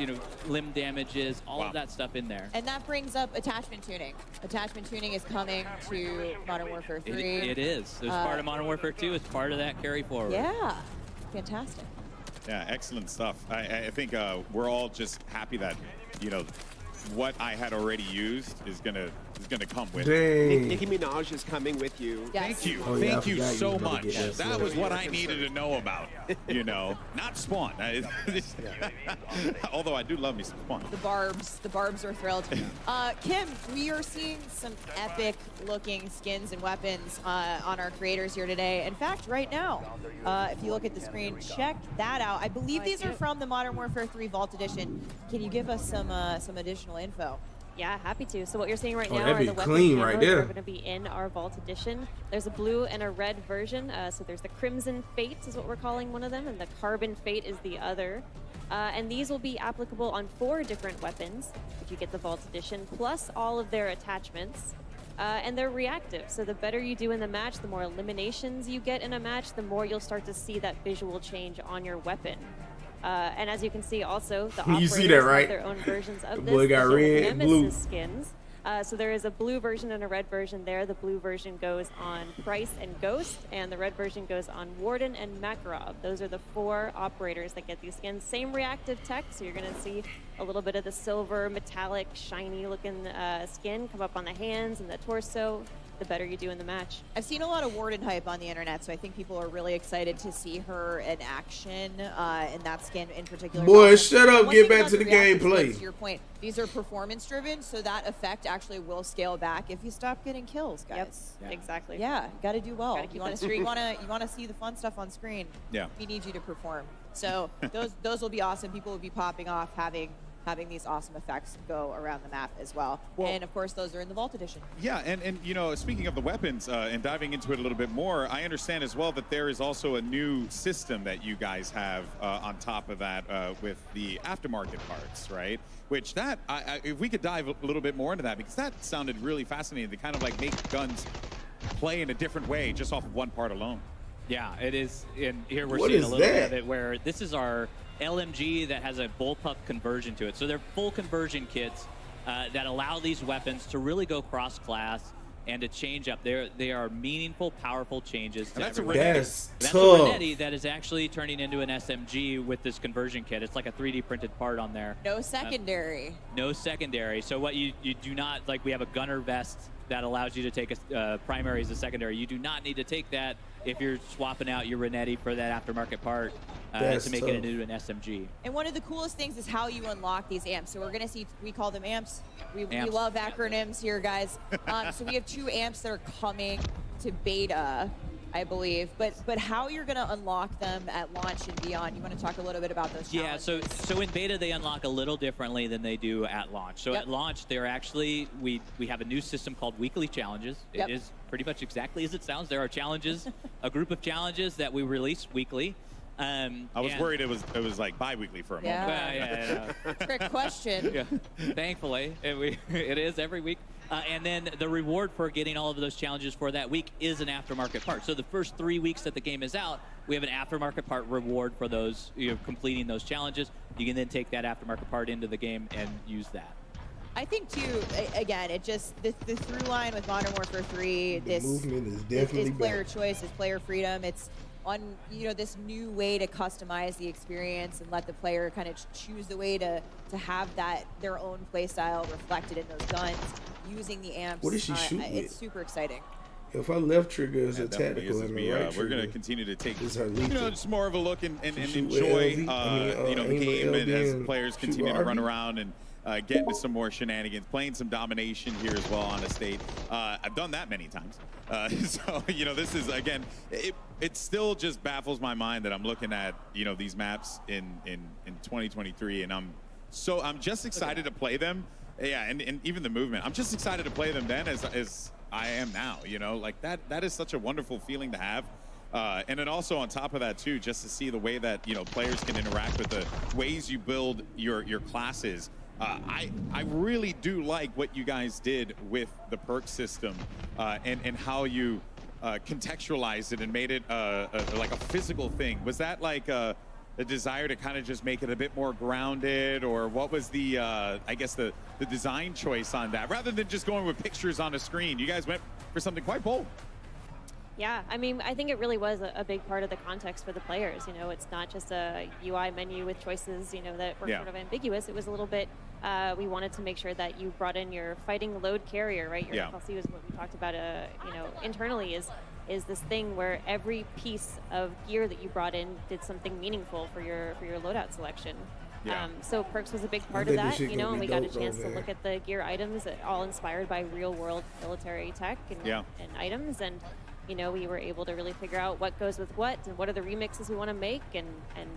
limb damage is. All of that stuff in there. And that brings up attachment tuning. Attachment tuning is coming to Modern Warfare 3. It is. It's part of Modern Warfare 2. It's part of that carry forward. Yeah, fantastic. Yeah, excellent stuff. I think we're all just happy that, you know, what I had already used is gonna come with. Dang. Nicki Minaj is coming with you. Yes. Thank you. Oh, yeah, Thank I you forgot you so was gonna much. get that. That was what I needed to know about. You know, not Spawn. Although I do love me some Spawn. The Barbs are thrilled. Kim, we are seeing some epic looking skins and weapons on our creators here today. In fact, right now, if you look at the screen, check that out. I believe these are from the Modern Warfare 3 Vault Edition. Can you give us some additional info? Yeah, happy to. So what you're seeing right now that'd are be the weapon clean camos right that there. are going to be in our Vault Edition. There's a blue and a red version. So there's the Crimson Fate is what we're calling one of them, and the Carbon Fate is the other. And these will be applicable on 4 different weapons if you get the Vault Edition, plus all of their attachments. And they're reactive, so the better you do in the match, the more eliminations you get in a match, the more you'll start to see that visual change on your weapon. And as you can see also, the You operators see that, right? have their own versions of The this. boy got Those are red and Nemesis blue. skins. So there is a blue version and a red version there. The blue version goes on Price and Ghost, and the red version goes on Warden and Makarov. Those are the 4 operators that get these skins. Same reactive tech, so you're going to see a little bit of the silver, metallic, shiny-looking skin come up on the hands and the torso. The better you do in the match. I've seen a lot of Warden hype on the internet, so I think people are really excited to see her in action, and that skin in particular. Boy, shut up, One get thing back about to the reactive gameplay. skins, to your point, these are performance-driven, so that effect actually will scale back if you stop getting kills, guys. Yep, exactly. Yeah, you got to do well. Gotta keep You want that to streak. you want to see the fun stuff on screen. Yeah. We need you to perform. So those will be awesome. People will be popping off having these awesome effects go around the map as well. And of course, those are in the Vault Edition. Yeah, and you know, speaking of the weapons and diving into it a little bit more, I understand as well that there is also a new system that you guys have on top of that with the aftermarket parts, right? Which that, if we could dive a little bit more into that, because that sounded really fascinating to kind of like make guns play in a different way just off of one part alone. Yeah, it is. And here we're What seeing is a little bit that? of it where this is our LMG that has a bullpup conversion to it. So they're full conversion kits that allow these weapons to really go cross-class and to change up. They are meaningful, powerful changes. To that's a everyone. That's That's tough. a Renetti that is actually turning into an SMG with this conversion kit. It's like a 3D printed part on there. No secondary. No secondary. So what you do not, like we have a gunner vest that allows you to take a primary as a secondary. You do not need to take that if you're swapping out your Renetti for that aftermarket part to make it into an SMG. And one of the coolest things is how you unlock these amps. So we're going to see, we call them amps. We Amps. love acronyms here, guys. So we have 2 amps that are coming to beta I believe. But how you're going to unlock them at launch and beyond? You want to talk a little bit about those challenges? Yeah, so in beta they unlock a little differently than they do at launch. So at launch, they're actually we have a new system called weekly challenges. It is pretty much exactly as it sounds. There are challenges, a group of challenges that we release weekly. I was worried it was like bi-weekly for a moment. Yeah. Trick question. Yeah. Thankfully, it is every week. And then the reward for getting all of those challenges for that week is an aftermarket part. So the first 3 weeks that the game is out, we have an aftermarket part reward for those, completing those challenges. You can then take that aftermarket part into the game and use that. I think too, again, it just the through line with Modern Warfare 3. The movement is definitely player back. choice, it's player freedom. It's on this new way to customize the experience and let the player kind of choose the way to have that their own play style reflected in those guns using the amps. What is she shooting It's with? super exciting. If our left trigger is a Definitely tactical and the right we're going to trigger continue to take is her lethal. just more of a look and She shoot with enjoy LV, the game, and as and players shoot continue to with run RB. around and get into some more shenanigans, playing some domination here as well on Estate. I've done that many times. So, this is, again, it still just baffles my mind that I'm looking at, these maps in 2023, and I'm just excited to play them. Yeah, and even the movement. I'm just excited to play them then as I am now, like that is such a wonderful feeling to have. And then also on top of that too, just to see the way that, players can interact with the ways you build your classes. I really do like what you guys did with the perk system and how you contextualized it and made it like a physical thing. Was that like a desire to kind of just make it a bit more grounded, or what was the I guess the design choice on that, rather than just going with pictures on a screen? You guys went for something quite bold. Yeah, I mean, I think it really was a big part of the context for the players. It's not just a UI menu with choices, that were sort of ambiguous. It was a little bit, we wanted to make sure that you brought in your fighting load carrier, right? Your FLC was what we talked about, internally is this thing where every piece of gear that you brought in did something meaningful for your loadout selection. Yeah. So perks was a big part of that, and we got a chance to look at the gear items, all inspired by real-world military tech and items, and we were able to really figure out what goes with what and what are the remixes we want to make, and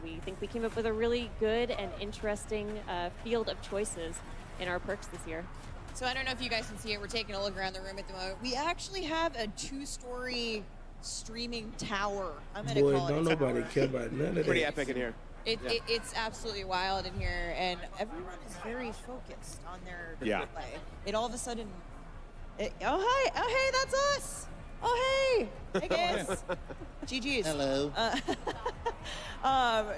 we think we came up with a really good and interesting field of choices in our perks this year. So I don't know if you guys can see it. We're taking a look around the room at the moment. We actually have a 2-story streaming tower. I'm going to call it don't a nobody tower. care about none of that. Pretty epic in here. It's absolutely wild in here, and everyone is very focused on their play. It all of a sudden, oh hey, that's us. Oh hey guys. GG's. Hello.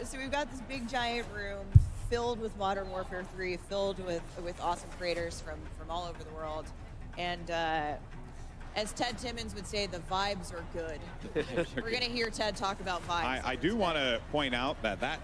So we've got this big giant room filled with Modern Warfare 3, filled with awesome creators from all over the world, and as Ted Timmons would say, the vibes are good. We're going to hear Ted talk about vibes. I do want to point out that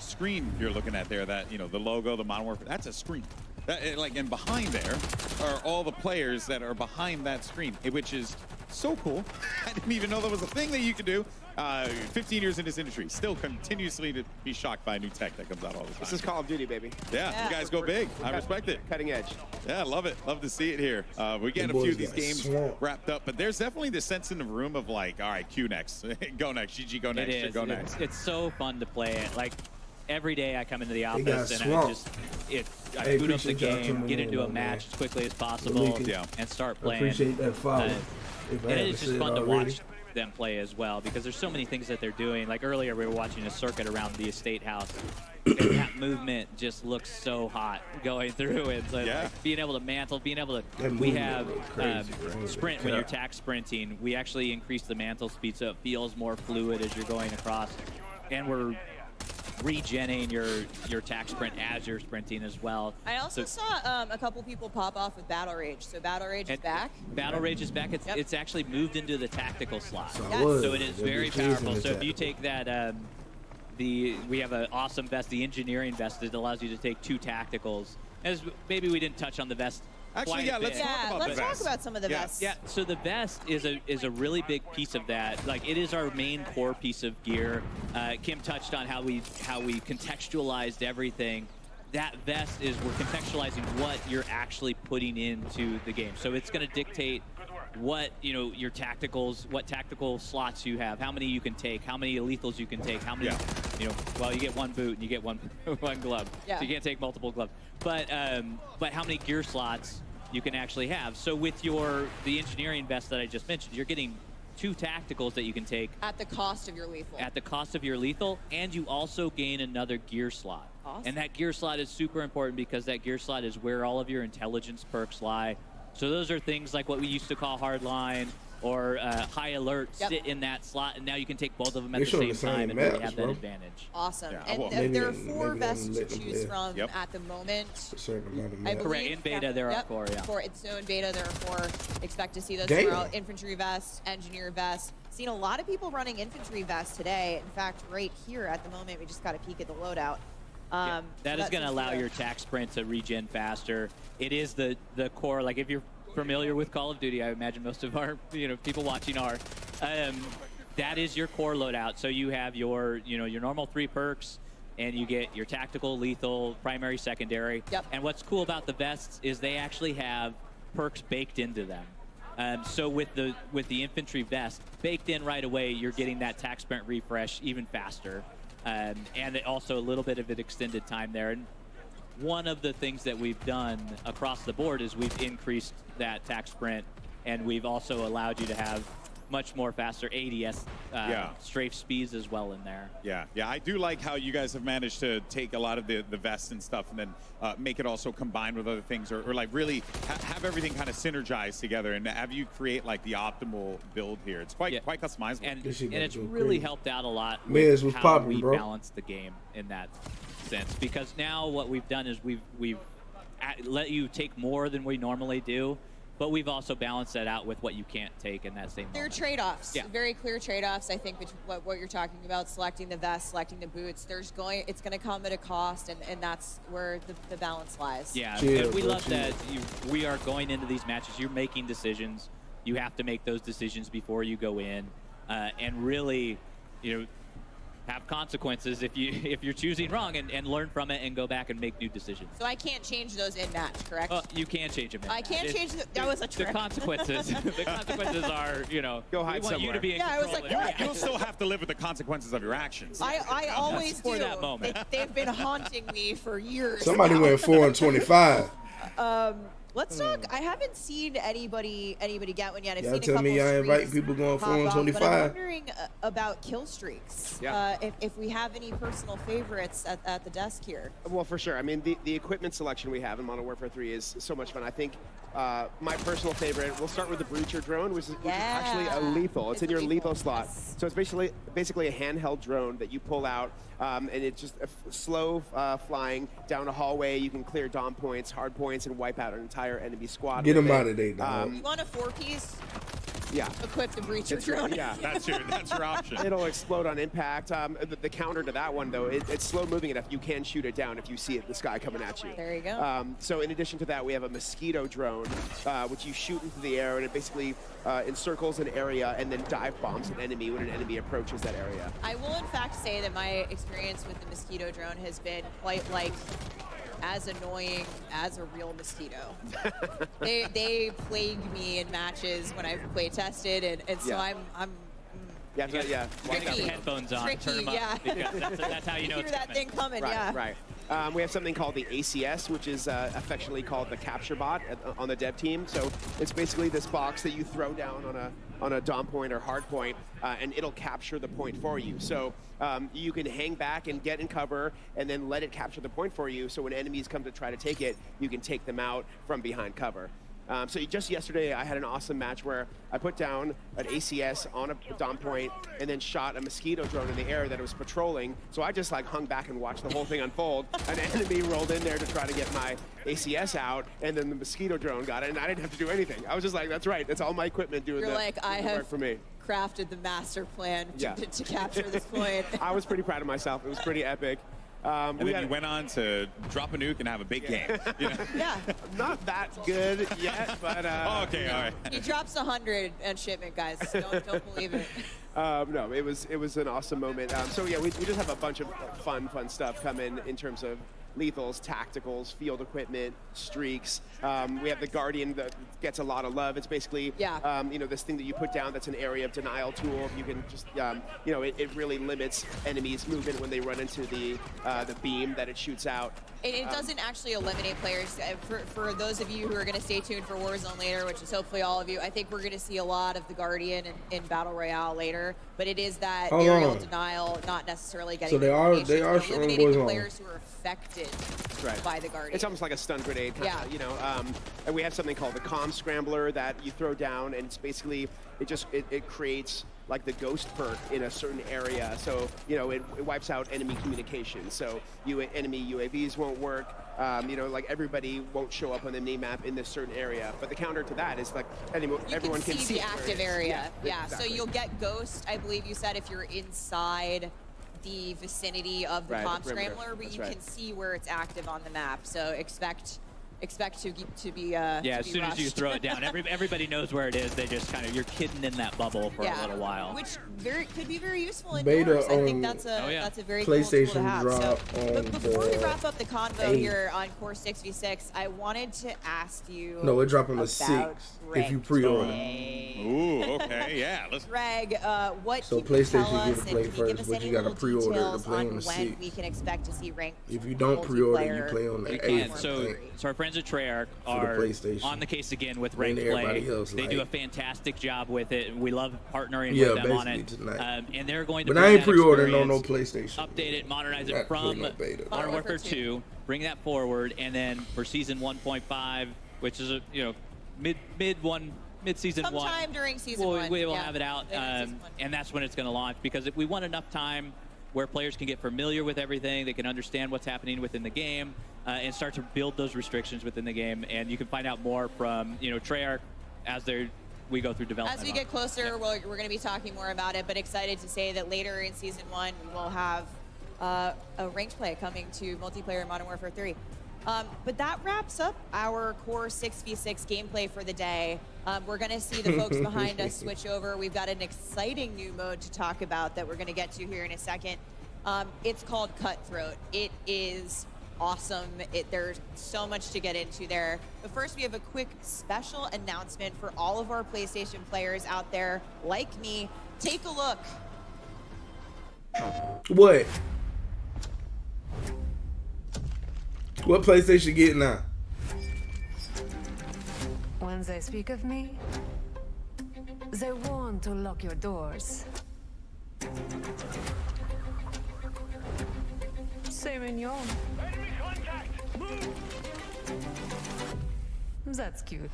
screen you're looking at there, that the logo, the Modern Warfare, that's a screen. And behind there are all the players that are behind that screen, which is so cool. I didn't even know that was a thing that you could do. 15 years in this industry, still continuously to be shocked by new tech that comes out all the time. This is Call of Duty, baby. Yeah, you guys go big. I respect it. Cutting edge. Yeah, I love it. Love to see it here. We get a few of these games wrapped up, but there's definitely this sense in the room of like, all right, Q next. Go next. GG, go next. It is. Go next. It's so fun to play it. Like, every day I come into the office and I boot up the game, get into a match as quickly as possible, and start playing. Appreciate that follow. And it is just fun to watch them play as well, because there's so many things that they're doing. Like earlier, we were watching a circuit around the estate house. And that movement just looks so hot going through it. So like being able to mantle, being able to, we have sprint when you're tack sprinting. We actually increase the mantle speed so it feels more fluid as you're going across. And we're regenning your tack sprint as you're sprinting as well. I also saw a couple people pop off with Battle Rage. So Battle Rage is back. Battle Rage is back. It's actually moved into the tactical slot. So, so it is very powerful. So if you take that, we have an awesome vest, the engineering vest, that allows you to take 2 tacticals. As maybe we didn't touch on the vest. Actually, let's talk about some of the vests. Yeah, so the vest is a really big piece of that. Like, it is our main core piece of gear. Kim touched on how we contextualized everything. That vest is, we're contextualizing what you're actually putting into the game. So it's going to dictate what your tacticals, what tactical slots you have, how many you can take, how many lethals you can take, how many well, you get one boot and you get one glove, so you can't take multiple gloves. But how many gear slots you can actually have. So with the engineering vest that I just mentioned, you're getting 2 tacticals that you can take at the cost of your lethal. At the cost of your lethal, and you also gain another gear slot. Awesome. And that gear slot is super important because that gear slot is where all of your intelligence perks lie. So those are things like what we used to call hardline or high alert sit in that slot, and now you can take both of them at the same time and really have that advantage. Awesome. Yeah, and there are 4 vests to choose from at the moment. A certain amount of I maps. believe, Correct. In beta, there are 4, yeah. So in beta, there are 4. Expect to see those Damn. throughout. Infantry vests, engineer vests. Seen a lot of people running infantry vests today. In fact, right here at the moment, we just got a peek at the loadout. That is going to allow your tac sprint to regen faster. It is the core, like if you're familiar with Call of Duty, I imagine most of our people watching are. That is your core loadout. So you have your your normal 3 perks, and you get your tactical, lethal, primary, secondary. And what's cool about the vests is they actually have perks baked into them. So with the infantry vest baked in right away, you're getting that tac sprint refresh even faster, and also a little bit of an extended time there. And one of the things that we've done across the board is we've increased that tac sprint, and we've also allowed you to have much more faster ADS strafe speeds as well in there. Yeah, I do like how you guys have managed to take a lot of the vests and stuff and then make it also combined with other things, or like really have everything kind of synergized together and have you create like the optimal build here. It's quite customizable. And it's really helped out a lot Miz with was how popping, we bro. balance the game in that sense. Because now what we've done is we've let you take more than we normally do, but we've also balanced that out with what you can't take in that same There are moment. trade-offs, very clear trade-offs. I think what you're talking about, selecting the vest, selecting the boots. It's going to come at a cost, and that's where the balance lies. Yeah, Chill, and we bro, love chill. that we are going into these matches. You're making decisions. You have to make those decisions before you go in, and really, have consequences if you're choosing wrong, and learn from it and go back and make new decisions. So I can't change those in match, correct? You can change them. I can't change that was a trick. The consequences. The consequences are, Go hide we want you to be in Yeah, I was control. like, what? You'll still have to live with the consequences of your actions. I always For do. that moment. They've been haunting me for years. Somebody now. went 4 and 25. Let's talk. I haven't seen anybody get one yet. I've Y'all seen a tell couple me y'all invite streaks people going pop 4 and up, but I'm 25. wondering about kill streaks. Yeah. If we have any personal favorites at the desk here. Well, for sure. I mean, the equipment selection we have in Modern Warfare 3 is so much fun. I think my personal favorite, we'll start with the Breacher drone, which is actually a lethal. It's in your lethal slot. Yes. So it's basically a handheld drone that you pull out, and it's just slow flying down a hallway. You can clear dom points, hard points, and wipe out an entire enemy squad. Get with them it. out of there, dog. You want a 4-piece? Yeah. Equip the Breacher drone. Yeah. That's your option. It'll explode on impact. The counter to that one, though, it's slow moving enough. You can shoot it down if you see it in the sky coming at you. There you go. So in addition to that, we have a mosquito drone, which you shoot into the air, and it basically encircles an area and then dive bombs an enemy when an enemy approaches that area. I will in fact say that my experience with the mosquito drone has been quite as annoying as a real mosquito. they plague me in matches when I've play tested, and so Yeah. I'm Yeah, yeah. Walk out Tricky. with headphones on, Tricky, turn them up, yeah. because that's how you know hear it's that coming. thing coming. Right, yeah. right. We have something called the ACS, which is affectionately called the capture bot on the dev team. So it's basically this box that you throw down on a dom point or hard point, and it'll capture the point for you. So you can hang back and get in cover, and then let it capture the point for you. So when enemies come to try to take it, you can take them out from behind cover. So just yesterday, I had an awesome match where I put down an ACS on a dom point and then shot a mosquito drone in the air that it was patrolling. So I just hung back and watched the whole thing unfold. An enemy rolled in there to try to get my ACS out, and then the mosquito drone got it, and I didn't have to do anything. I was just like, that's right. That's all my equipment doing You're the, like, I the work have for me. crafted the master plan Yeah. to capture this point. I was pretty proud of myself. It was pretty epic. And then you went on to drop a nuke and have a big game. You know? Yeah. Not that good yet, but Okay, all right. He drops 100 on shipment, guys. Don't believe it. no, it was an awesome moment. So yeah, we just have a bunch of fun stuff coming in terms of lethals, tacticals, field equipment, streaks. We have the Guardian that gets a lot of love. It's basically, you know, this thing that you put down that's an area of denial tool. You can just, you know, it really limits enemies' movement when they run into the beam that it shoots out. It doesn't actually eliminate players. For those of you who are going to stay tuned for Warzone later, which is hopefully all of you, I think we're going to see a lot of the Guardian in Battle Royale later. But it is that aerial denial, not necessarily getting. So they are showing eliminating the Warzone. players who are affected by the Guardian. It's almost like a stun grenade, kinda, you know. And we have something called the comm scrambler that you throw down, and it's basically it creates like the ghost perk in a certain area. So, you know, it wipes out enemy communication. So enemy UAVs won't work. You know, like everybody won't show up on the minimap in this certain area. But the counter to that is like everyone can see the active area. Yeah, exactly. So you'll get ghost, I believe you said, if you're inside the vicinity of the comm scrambler, but you can see where it's active on the map. So expect to be yeah, to as be soon as you rushed. throw it down, everybody knows where it is. They just kind of, you're hidden in that bubble for a little while. Which could be very useful in Beta I think on that's a that's a very PlayStation cool tool to have. drop but on before we the wrap up the convo here on Core 6v6, I wanted to ask you. No, we're dropping the about 6 if you ranked pre-order. play. Ooh, okay, yeah. Let's. Greg, what So can you tell PlayStation us, get to play and can you give first, us but any you gotta little pre-order to details play on on the when 6th. we can expect to see ranked? If you don't pre-order, you multiplayer play on the You 8th. can. So our friends at Treyarch the are PlayStation. on the case again with And ranked everybody play. else, They do a like- fantastic job with it, and we love partnering Yeah, with them on it. basically tonight. And they're going to But bring I ain't that pre-ordering on no experience, PlayStation. update it, modernize Not it from playing no beta. Modern Warfare 2, bring that forward, and then for season 1.5, which is a mid-season one. Sometime during season we 1. will have it out, and that's when it's going to launch, because we want enough time where players can get familiar with everything, they can understand what's happening within the game, and start to build those restrictions within the game. And you can find out more from Treyarch as we go through development. As we get closer, we're going to be talking more about it, but excited to say that later in season 1, we will have a ranked play coming to multiplayer in Modern Warfare 3. But that wraps up our Core 6v6 gameplay for the day. We're going to see the folks behind us switch over. We've got an exciting new mode to talk about that we're going to get to here in a second. It's called Cutthroat. It is awesome. There's so much to get into there. But first, we have a quick special announcement for all of our PlayStation players out there, like me. Take a look. What? What PlayStation get now? When they speak of me, they want to lock your doors. C'est mignon. Enemy contact! Move! That's cute.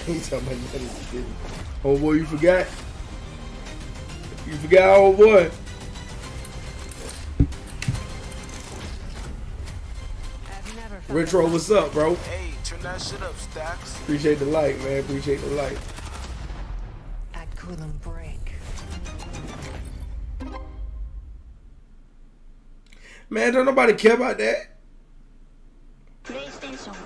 He talking about nothing. Oh boy, you forgot? You forgot, oh boy? I've never felt Retro, that what's up, bro? Hey, turn that shit up, Stacks. Appreciate the like, man. Appreciate the like. I couldn't break. Man, don't nobody care about that. PlayStation.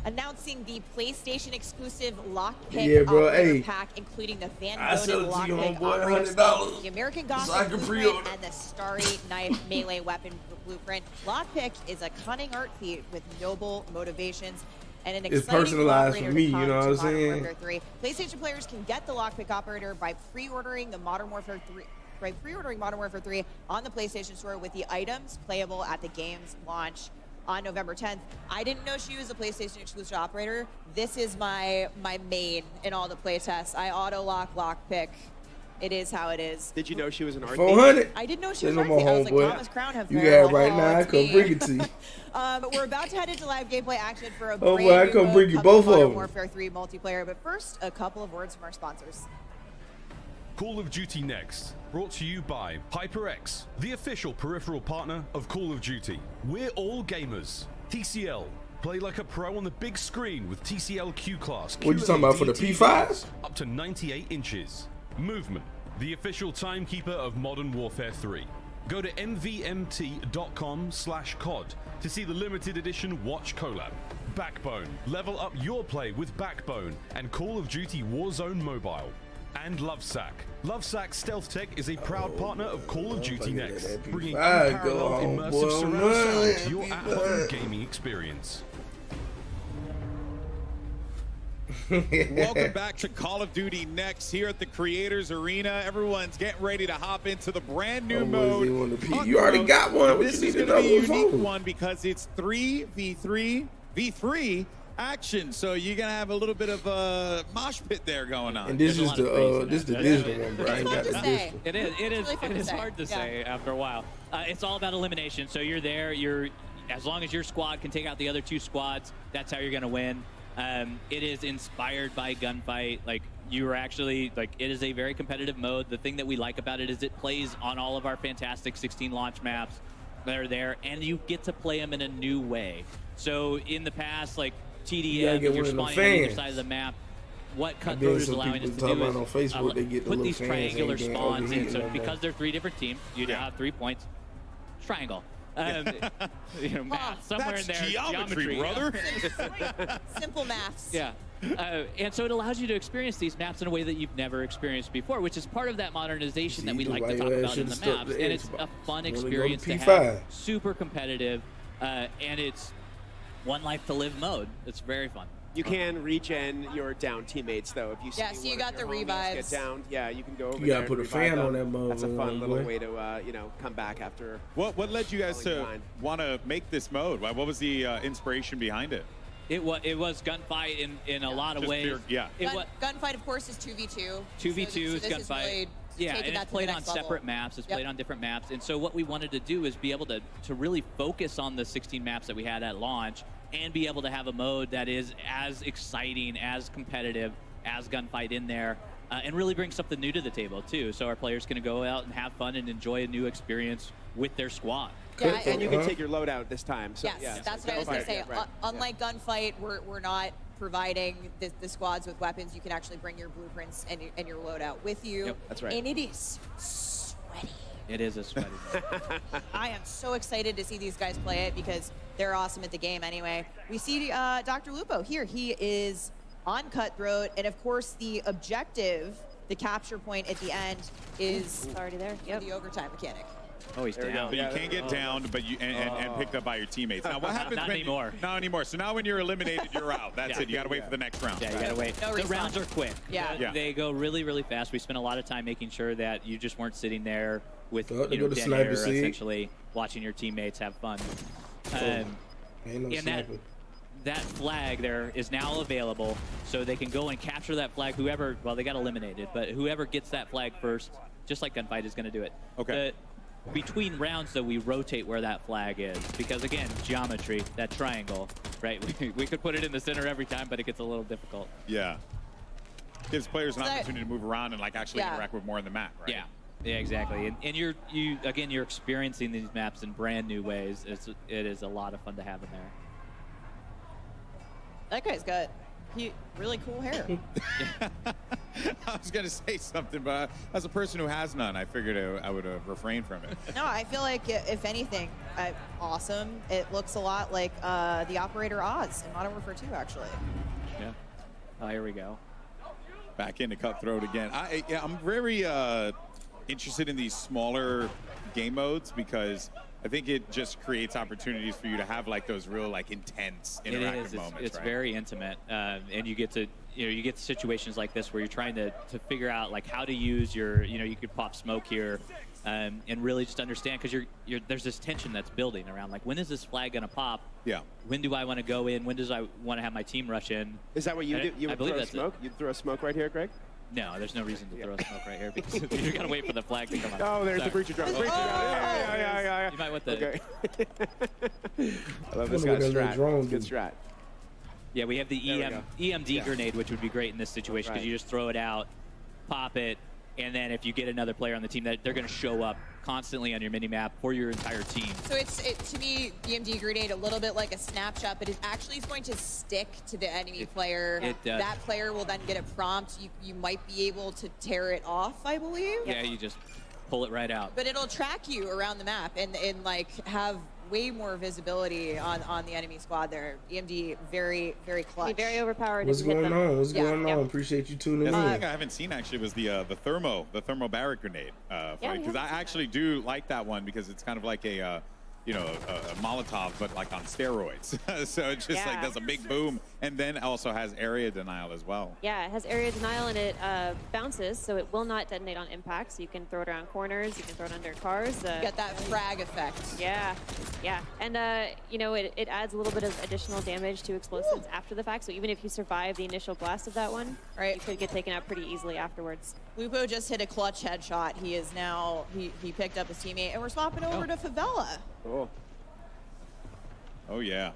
Announcing the PlayStation exclusive lockpick Yeah, bro, operator hey. pack, including the fan I sell voted it to you, lockpick homeboy, operator $100. skin, the American So I Gothic can blueprint, pre-order. and the Starry Knife melee weapon blueprint. Lockpick is a cunning art feat with noble motivations and an It's exciting personalized for operator me, to come you know to what I'm Modern saying? Warfare 3. PlayStation players can get the lockpick operator by pre-ordering the Modern Warfare 3. By pre-ordering Modern Warfare 3 on the PlayStation Store with the items playable at the game's launch on November 10th. I didn't know she was a PlayStation exclusive operator. This is my main in all the playtests. I auto-lock lockpick. It is how it is. Did you know she was an art 400. I didn't know she Say was no an more, artsy. I was like, homeboy. Thomas Crown have You hair. got it right Oh, now. I it's come me. bring it to you. But we're about to head into live gameplay action for a Oh, brand boy, I new come mode bring you coming both to Modern of 'em. Warfare 3 multiplayer. But first, a couple of words from our sponsors. Call of Duty Next, brought to you by HyperX, the official peripheral partner of Call of Duty. We're all gamers. TCL, play like a pro on the big screen with TCL Q-Class. What you talking about, for the P5s? Up to 98 inches. Movement, the official timekeeper of Modern Warfare 3. Go to mvmt.com/COD to see the limited edition watch collab. Backbone. Level up your play with Backbone and Call of Duty Warzone Mobile. And Lovesack. Lovesack Stealth Tech is a proud partner of Call of Duty Next, bringing unparalleled immersive surround sound to your at-home gaming experience. Welcome back to Call of Duty Next here at the Creators Arena. Everyone's getting ready to hop into the brand new mode. You already got one. This is going to be a unique one because it's 3v3v3 action. So you're going to have a little bit of a mosh pit there going on. And this is the digital one, bro. I ain't got the digital. It is hard to say after a while. It's all about elimination. So you're there. As long as your squad can take out the other two squads, that's how you're going to win. It is inspired by Gunfight. Like, you are actually, like, it is a very competitive mode. The thing that we like about it is it plays on all of our fantastic 16 launch maps that are there, and you get to play them in a new way. So in the past, like, TDM, you're spawning on either side of the map. What Cutthroat is allowing us to do is on Facebook, they get put these triangular spawns in. So because they're 3 different teams, you now have 3 points. Triangle. Math somewhere in there. Geometry, brother. Simple maths. Yeah. And so it allows you to experience these maps in a way that you've never experienced before, which is part of that modernization that we like to talk about in the maps. And it's a fun experience to have. Super competitive. And it's one life to live mode. It's very fun. You can regen your down teammates, though. If you see so you got the revives. Get downed, yeah, you can go over You there. gotta put a fan on that motherfucker. That's a fun little way to, come back after. What led you guys to want to make this mode? What was the inspiration behind it? It was Gunfight in a lot of ways. Gunfight, of course, is 2v2. 2v2 is Gunfight. Really and it's played on separate maps. It's played on different maps. And so what we wanted to do is be able to really focus on the 16 maps that we had at launch and be able to have a mode that is as exciting, as competitive as Gunfight in there, and really bring something new to the table, too. So our players can go out and have fun and enjoy a new experience with their squad. Yeah, and you can take your loadout this time. So, yes, that's what I was going to say. Unlike Gunfight, we're not providing the squads with weapons. You can actually bring your blueprints and your loadout with you. Yep, that's right. And it is sweaty. It is a sweaty I am so excited to see these guys play it because they're awesome at the game anyway. We see Dr. Lupo here. He is on Cutthroat, and of course the objective, the capture point at the end, is already there. The overtime mechanic. Oh, he's down. But you can't get downed, but you and picked up by your teammates. Now, what happens Not when anymore. Not anymore. So now when you're eliminated, you're out. That's it. You got to wait for the next round. Yeah, you got to wait. No the respawn. rounds are quick. Yeah. They go really, really fast. We spent a lot of time making sure that you just weren't sitting there with they go to dead sniper air, seat. essentially watching your teammates have fun. Ain't no and sniper. that flag there is now available, so they can go and capture that flag. Whoever, well, they got eliminated, but whoever gets that flag first, just like Gunfight, is going to do it. Okay. Between rounds, though, we rotate where that flag is because, again, geometry, that triangle, right? We could put it in the center every time, but it gets a little difficult. Yeah. Gives players an opportunity to move around and actually interact with more of the map, right? Yeah, exactly. And you're experiencing these maps in brand new ways. It is a lot of fun to have in there. That guy's got really cool hair. I was gonna say something, but as a person who has none, I figured I would refrain from it. No, I feel like if anything, awesome. It looks a lot like the Operator Oz in Modern Warfare 2, actually. Yeah. Oh, here we go. Back into Cutthroat again. I'm very interested in these smaller game modes because I think it just creates opportunities for you to have those real intense interactive moments. It's right? very intimate, and you get to situations like this where you're trying to figure out how to use your you could pop smoke here, and really just understand because there's this tension that's building around when is this flag gonna pop? Yeah. When do I want to go in? When does I want to have my team rush in? Is that what you do? You I would believe throw that's smoke? You'd throw smoke right here, Greg? No, there's no reason to throw smoke right here because you gotta wait for the flag to come up. Oh, there's the breacher drone. Yeah. You might want the. Okay. I love this guy's strat. Good strat. Yeah, we have the EMD grenade, which would be great in this situation because you just throw it out, pop it, and then if you get another player on the team, they're going to show up constantly on your minimap for your entire team. So it's to me, the EMD grenade, a little bit like a snapshot, but it actually is going to stick to the enemy player. It does. That player will then get a prompt. You might be able to tear it off, I believe. Yeah, you just pull it right out. But it'll track you around the map and like have way more visibility on the enemy squad there. EMD very, very clutch. Be very overpowered. What's if you hit going them. on? What's Yeah. going on? Appreciate you tuning The in. thing I haven't seen actually was the thermo barrack grenade fight, we because I haven't seen actually do like that one because it's kind of like a a Molotov but like on steroids. So it just like does a big boom and then also has area denial as well. Yeah, it has area denial and it bounces, so it will not detonate on impact. So you can throw it around corners, you can throw it under cars. Get that frag effect. Yeah, and you know, it adds a little bit of additional damage to explosives after the fact. So even if you survive the initial blast of that one, you could get taken out pretty easily afterwards. Lupo just hit a clutch headshot. He is now he picked up his teammate, and we're swapping over to Favela. Cool. Oh yeah.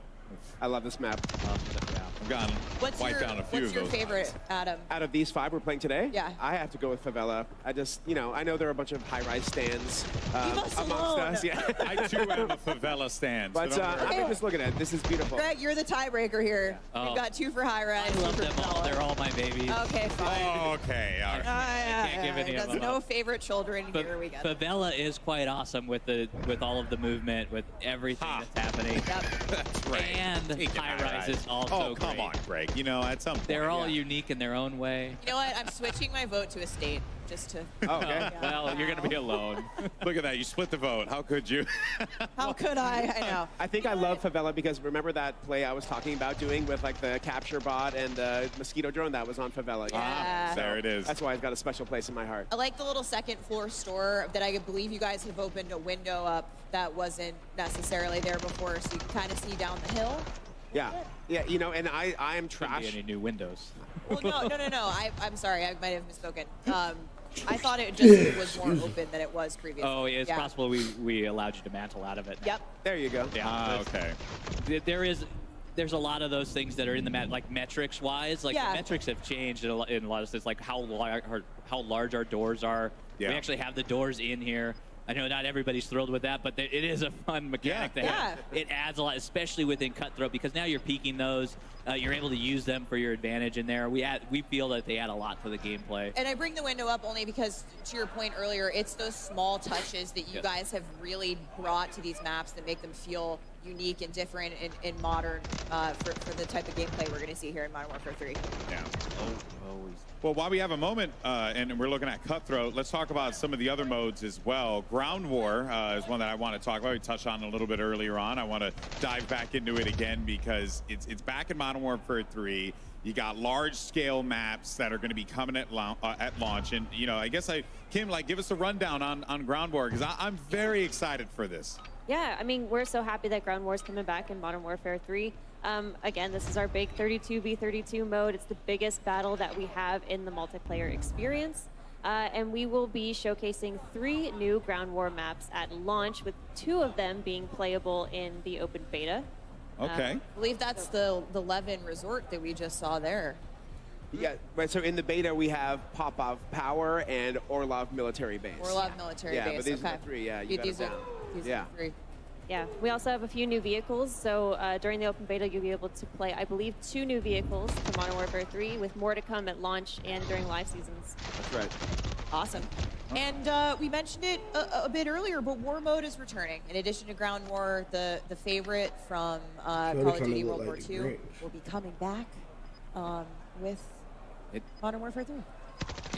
I love this map. I've gotten wiped down a few of those. What's your favorite, Adam? Out of these 5 we're playing today, Yeah. I have to go with Favela. I just, I know there are a bunch of high-rise stands us amongst alone. us. Yeah. I too am a favela stand. But I mean, just looking at it, this is beautiful. Greg, you're the tiebreaker here. Oh. We've got 2 for high rise. I love 2 for them all. Favela. They're all my babies. Okay, fine. Oh, okay. All right. I can't give any of There's them no up. favorite children here. We got. Favela is quite awesome with all of the movement, with everything that's happening. That's right. And Take it, high rise is also Oh, come great. on, Greg. At some point. They're all unique in their own way. You know what? I'm switching my vote to Estate just to. Okay. Well, you're going to be alone. Look at that. You split the vote. How could you? How could I? I know. I think I love Favela because remember that play I was talking about doing with like the capture bot and the mosquito drone that was on Favela. Yeah. So There it is. That's why it's got a special place in my heart. I like the little second floor store that I believe you guys have opened a window up that wasn't necessarily there before, so you can kind of see down the hill. Yeah, and I am Couldn't trash. be any new windows. Well, no. I'm sorry. I might have misspoken. I thought it just was more open than it was previously. Oh, it's possible we allowed you to mantle out of it. Yep. There you go. Yeah. Okay. There's a lot of those things that are in the like metrics wise. Like Yeah. the metrics have changed in a lot of sense. Like how large our doors are. Yeah. We actually have the doors in here. I know not everybody's thrilled with that, but it is a fun mechanic to have. It adds a lot, especially within Cutthroat, because now you're peeking those. You're able to use them for your advantage in there. We feel that they add a lot to the gameplay. And I bring the window up only because, to your point earlier, it's those small touches that you guys have really brought to these maps that make them feel unique and different in modern for the type of gameplay we're going to see here in Modern Warfare 3. Yeah. Always. Well, while we have a moment and we're looking at Cutthroat, let's talk about some of the other modes as well. Ground War is one that I want to talk about. We touched on a little bit earlier on. I want to dive back into it again because it's back in Modern Warfare 3. You got large-scale maps that are going to be coming at launch. And, I guess Kim, give us a rundown on Ground War because I'm very excited for this. Yeah, I mean, we're so happy that Ground War is coming back in Modern Warfare 3. Again, this is our big 32v32 mode. It's the biggest battle that we have in the multiplayer experience. And we will be showcasing 3 new Ground War maps at launch, with 2 of them being playable in the open beta. Okay. I believe that's the Levin Resort that we just saw there. Yeah, right. So in the beta we have Popov Power and Orlov Military Base. Orlov Military Yeah, Base. but these okay. are the 3. Yeah, you got it these are down. these Yeah. are the 3. Yeah, we also have a few new vehicles. So during the open beta, you'll be able to play, I believe, 2 new vehicles for Modern Warfare 3, with more to come at launch and during live seasons. That's right. Awesome. And we mentioned it a bit earlier, but War Mode is returning. In addition to Ground War, the favorite from Call of Duty World War II will be coming back with Modern Warfare 3.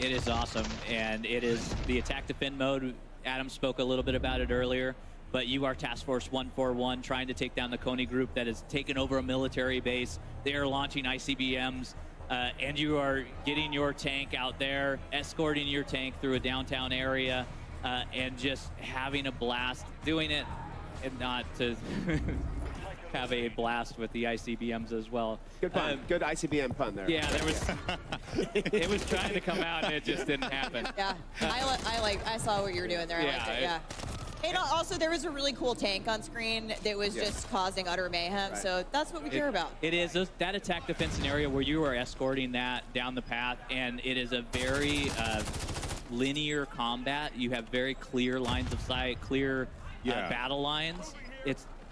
It is awesome, and it is the attack defend mode. Adam spoke a little bit about it earlier, but you are Task Force 141 trying to take down the Coney group that has taken over a military base. They are launching ICBMs, and you are getting your tank out there, escorting your tank through a downtown area, and just having a blast doing it, and not to have a blast with the ICBMs as well. Good pun. Good ICBM pun there. Yeah, there was. It was trying to come out, and it just didn't happen. Yeah, I saw what you were doing there. I liked it. Yeah. And also, there was a really cool tank on screen that was just causing utter mayhem. Right. So that's what we care about. It is that attack defense scenario where you are escorting that down the path, and it is a very linear combat. You have very clear lines of sight, clear battle lines.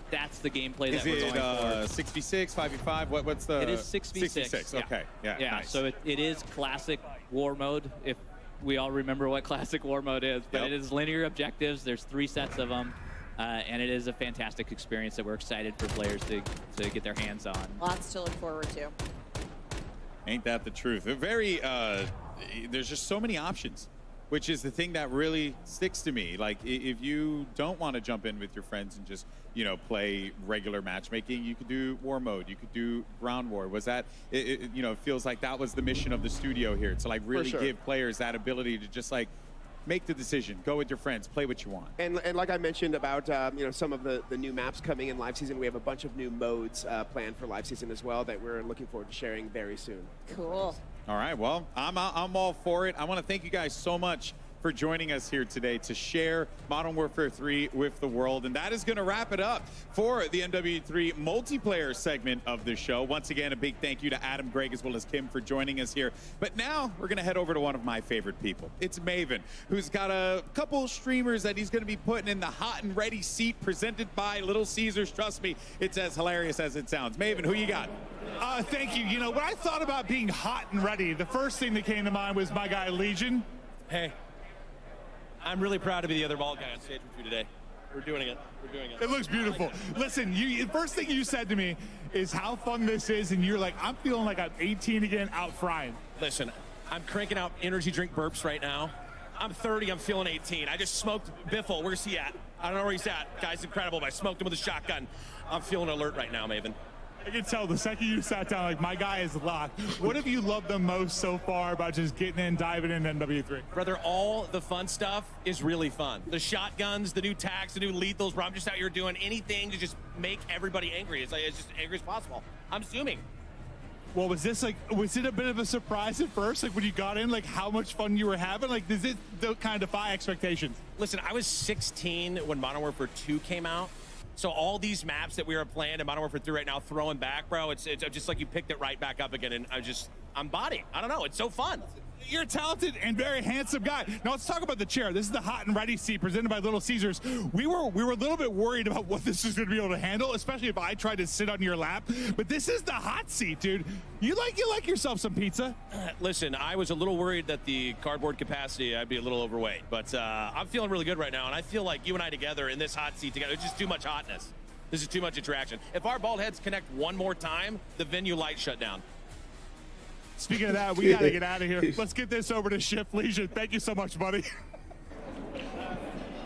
That's the gameplay that we're going for. 6v6, 5v5? What's the? It is 6v6. 6v6. Okay. Yeah. Yeah. Nice. So it is classic war mode. If we all remember what classic war mode is, but it is linear objectives. There's 3 sets of them, and it is a fantastic experience that we're excited for players to get their hands on. Lots to look forward to. Ain't that the truth? There's just so many options, which is the thing that really sticks to me. Like, if you don't want to jump in with your friends and just, you know, play regular matchmaking, you could do war mode, you could do ground war. Was that, you know, it feels like that was the mission of the studio here, to like really give players that ability to just like make the decision, go with your friends, play what you want. And like I mentioned about you know, some of the new maps coming in live season, we have a bunch of new modes planned for live season as well that we're looking forward to sharing very soon. Cool. All right, well, I'm all for it. I want to thank you guys so much for joining us here today to share Modern Warfare 3 with the world. And that is going to wrap it up for the MW3 multiplayer segment of the show. Once again, a big thank you to Adam, Greg, as well as Kim for joining us here. But now we're going to head over to one of my favorite people. It's Maven, who's got a couple streamers that he's going to be putting in the hot and ready seat presented by Little Caesars. Trust me, it's as hilarious as it sounds. Maven, who you got? Thank you. You know, when I thought about being hot and ready, the first thing that came to mind was my guy, Legion. Hey. I'm really proud to be the other bald guy on stage with you today. We're doing it. We're doing it. It looks beautiful. Listen, the first thing you said to me is how fun this is, and you're like, I'm feeling like I'm 18 again, out frying. Listen, I'm cranking out energy drink burps right now. I'm 30, I'm feeling 18. I just smoked Biffle. Where's he at? I don't know where he's at. Guy's incredible, but I smoked him with a shotgun. I'm feeling alert right now, Maven. I can tell the second you sat down, like, my guy is locked. What have you loved the most so far about just getting in, diving in MW3? Brother, all the fun stuff is really fun. The shotguns, the new tags, the new lethals, where I'm just out here doing anything to just make everybody angry. It's just angry as possible. I'm zooming. Well, was it a bit of a surprise at first? Like, when you got in, like, how much fun you were having? Like, does it kind of defy expectations? Listen, I was 16 when Modern Warfare 2 came out. So all these maps that we are playing in Modern Warfare 3 right now, throwing back, bro, it's just like you picked it right back up again, and I'm bodying. I don't know, it's so fun. You're a talented and very handsome guy. Now let's talk about the chair. This is the hot and ready seat presented by Little Caesars. We were a little bit worried about what this is going to be able to handle, especially if I tried to sit on your lap. But this is the hot seat, dude. You like yourself some pizza. Listen, I was a little worried that the cardboard capacity, I'd be a little overweight. But I'm feeling really good right now, and I feel like you and I together in this hot seat together, it's just too much hotness. This is too much interaction. If our bald heads connect one more time, the venue lights shut down. Speaking of that, we got to get out of here. Let's get this over to Shift Legion. Thank you so much, buddy.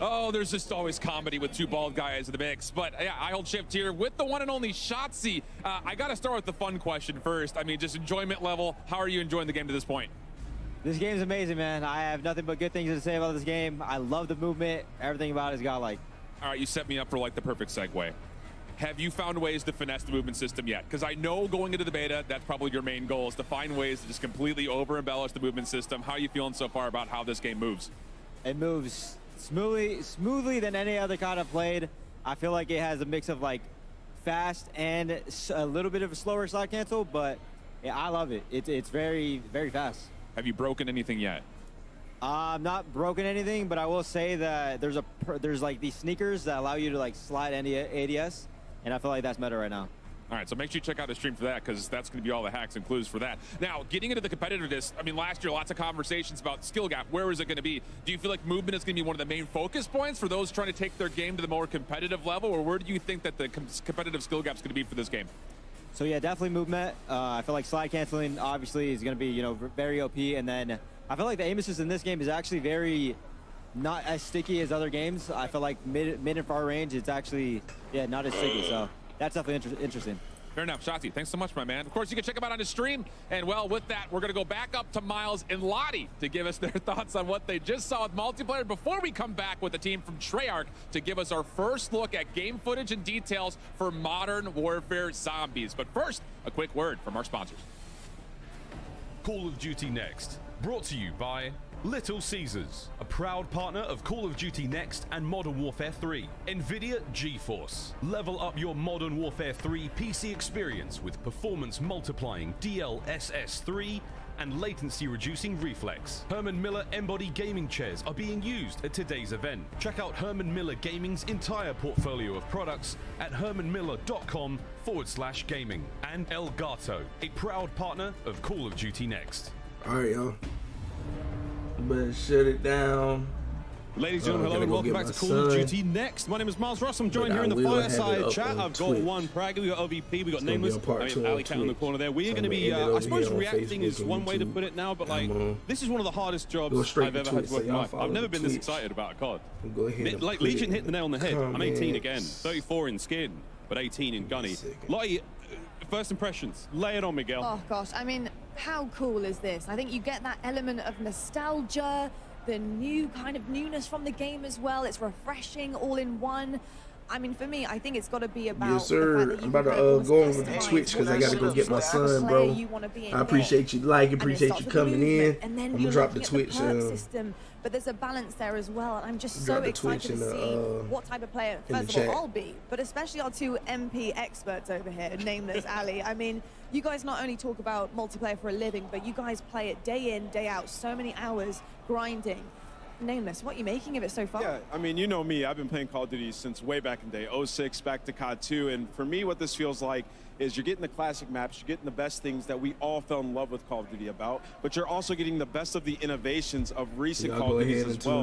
Oh, there's just always comedy with two bald guys in the mix. But yeah, I hold Shift here with the one and only Shotzi. I got to start with the fun question first. I mean, just enjoyment level. How are you enjoying the game to this point? This game's amazing, man. I have nothing but good things to say about this game. I love the movement. Everything about it's got like. All right, you set me up for like the perfect segue. Have you found ways to finesse the movement system yet? Because I know going into the beta, that's probably your main goal, is to find ways to just completely over-embellish the movement system. How are you feeling so far about how this game moves? It moves smoothly than any other COD I've played. I feel like it has a mix of like fast and a little bit of a slower slide cancel, but yeah, I love it. It's very, very fast. Have you broken anything yet? I'm not broken anything, but I will say that there's like these sneakers that allow you to like slide ADS. And I feel like that's meta right now. All right, so make sure you check out the stream for that, because that's going to be all the hacks and clues for that. Now, getting into the competitiveness, I mean, last year, lots of conversations about skill gap. Where is it going to be? Do you feel like movement is going to be one of the main focus points for those trying to take their game to the more competitive level? Or where do you think that the competitive skill gap is going to be for this game? So yeah, definitely movement. I feel like slide canceling, obviously, is going to be, you know, very OP. And then I feel like the aim assist in this game is actually very not as sticky as other games. I feel like mid and far range, it's actually, yeah, not as sticky. So that's definitely interesting. Fair enough. Shotzi, thanks so much, my man. Of course, you can check him out on his stream. And, well, with that, we're going to go back up to Miles and Lottie to give us their thoughts on what they just saw with multiplayer before we come back with the team from Treyarch to give us our first look at game footage and details for Modern Warfare Zombies. But first, a quick word from our sponsors. Call of Duty Next, brought to you by Little Caesars, a proud partner of Call of Duty Next and Modern Warfare 3. NVIDIA GeForce. Level up your Modern Warfare 3 PC experience with performance multiplying DLSS 3 and latency reducing reflex. Herman Miller Embody gaming chairs are being used at today's event. Check out Herman Miller Gaming's entire portfolio of products at hermanmiller.com/gaming. And Elgato, a proud partner of Call of Duty Next. All right, y'all. but shut it down. Ladies and gentlemen, hello and welcome back to Call of Duty Next. My name is Miles Ross. I'm joined here in the fireside chat. I've got one Praga, we got OVP, we got Nameless, Alley Cat on the corner there. We are going to be, I suppose reacting is one way to put it now, but like, this is one of the hardest jobs I've ever had to work in life. I've never been this excited about a COD. Like, Legion hit the nail on the head. I'm 18 again, 34 in skin, but 18 in gunny. Lottie, first impressions, lay it on, Miguel. Oh gosh, I mean, how cool is this? I think you get that element of nostalgia, the new kind of newness from the game as well. It's refreshing all in one. I mean, for me, I think it's got to be about. Yes, sir. I'm about to go over to Twitch because I got to go get my son, bro. I appreciate you appreciate you coming in. And then I'm gonna drop the Twitch system, but there's a balance there as well. I'm just so excited to see what type of player, first of all, I'll be, but especially our two MP experts over here, Nameless, Ali. I mean, you guys not only talk about multiplayer for a living, but you guys play it day in, day out, so many hours grinding. Nameless, what are you making of it so far? Yeah, I mean, you know me, I've been playing Call of Duty since way back in the day, 06 back to COD 2, and for me what this feels like is you're getting the classic maps, you're getting the best things that we all fell in love with Call of Duty about, but you're also getting the best of the innovations of recent Call of Duties as well.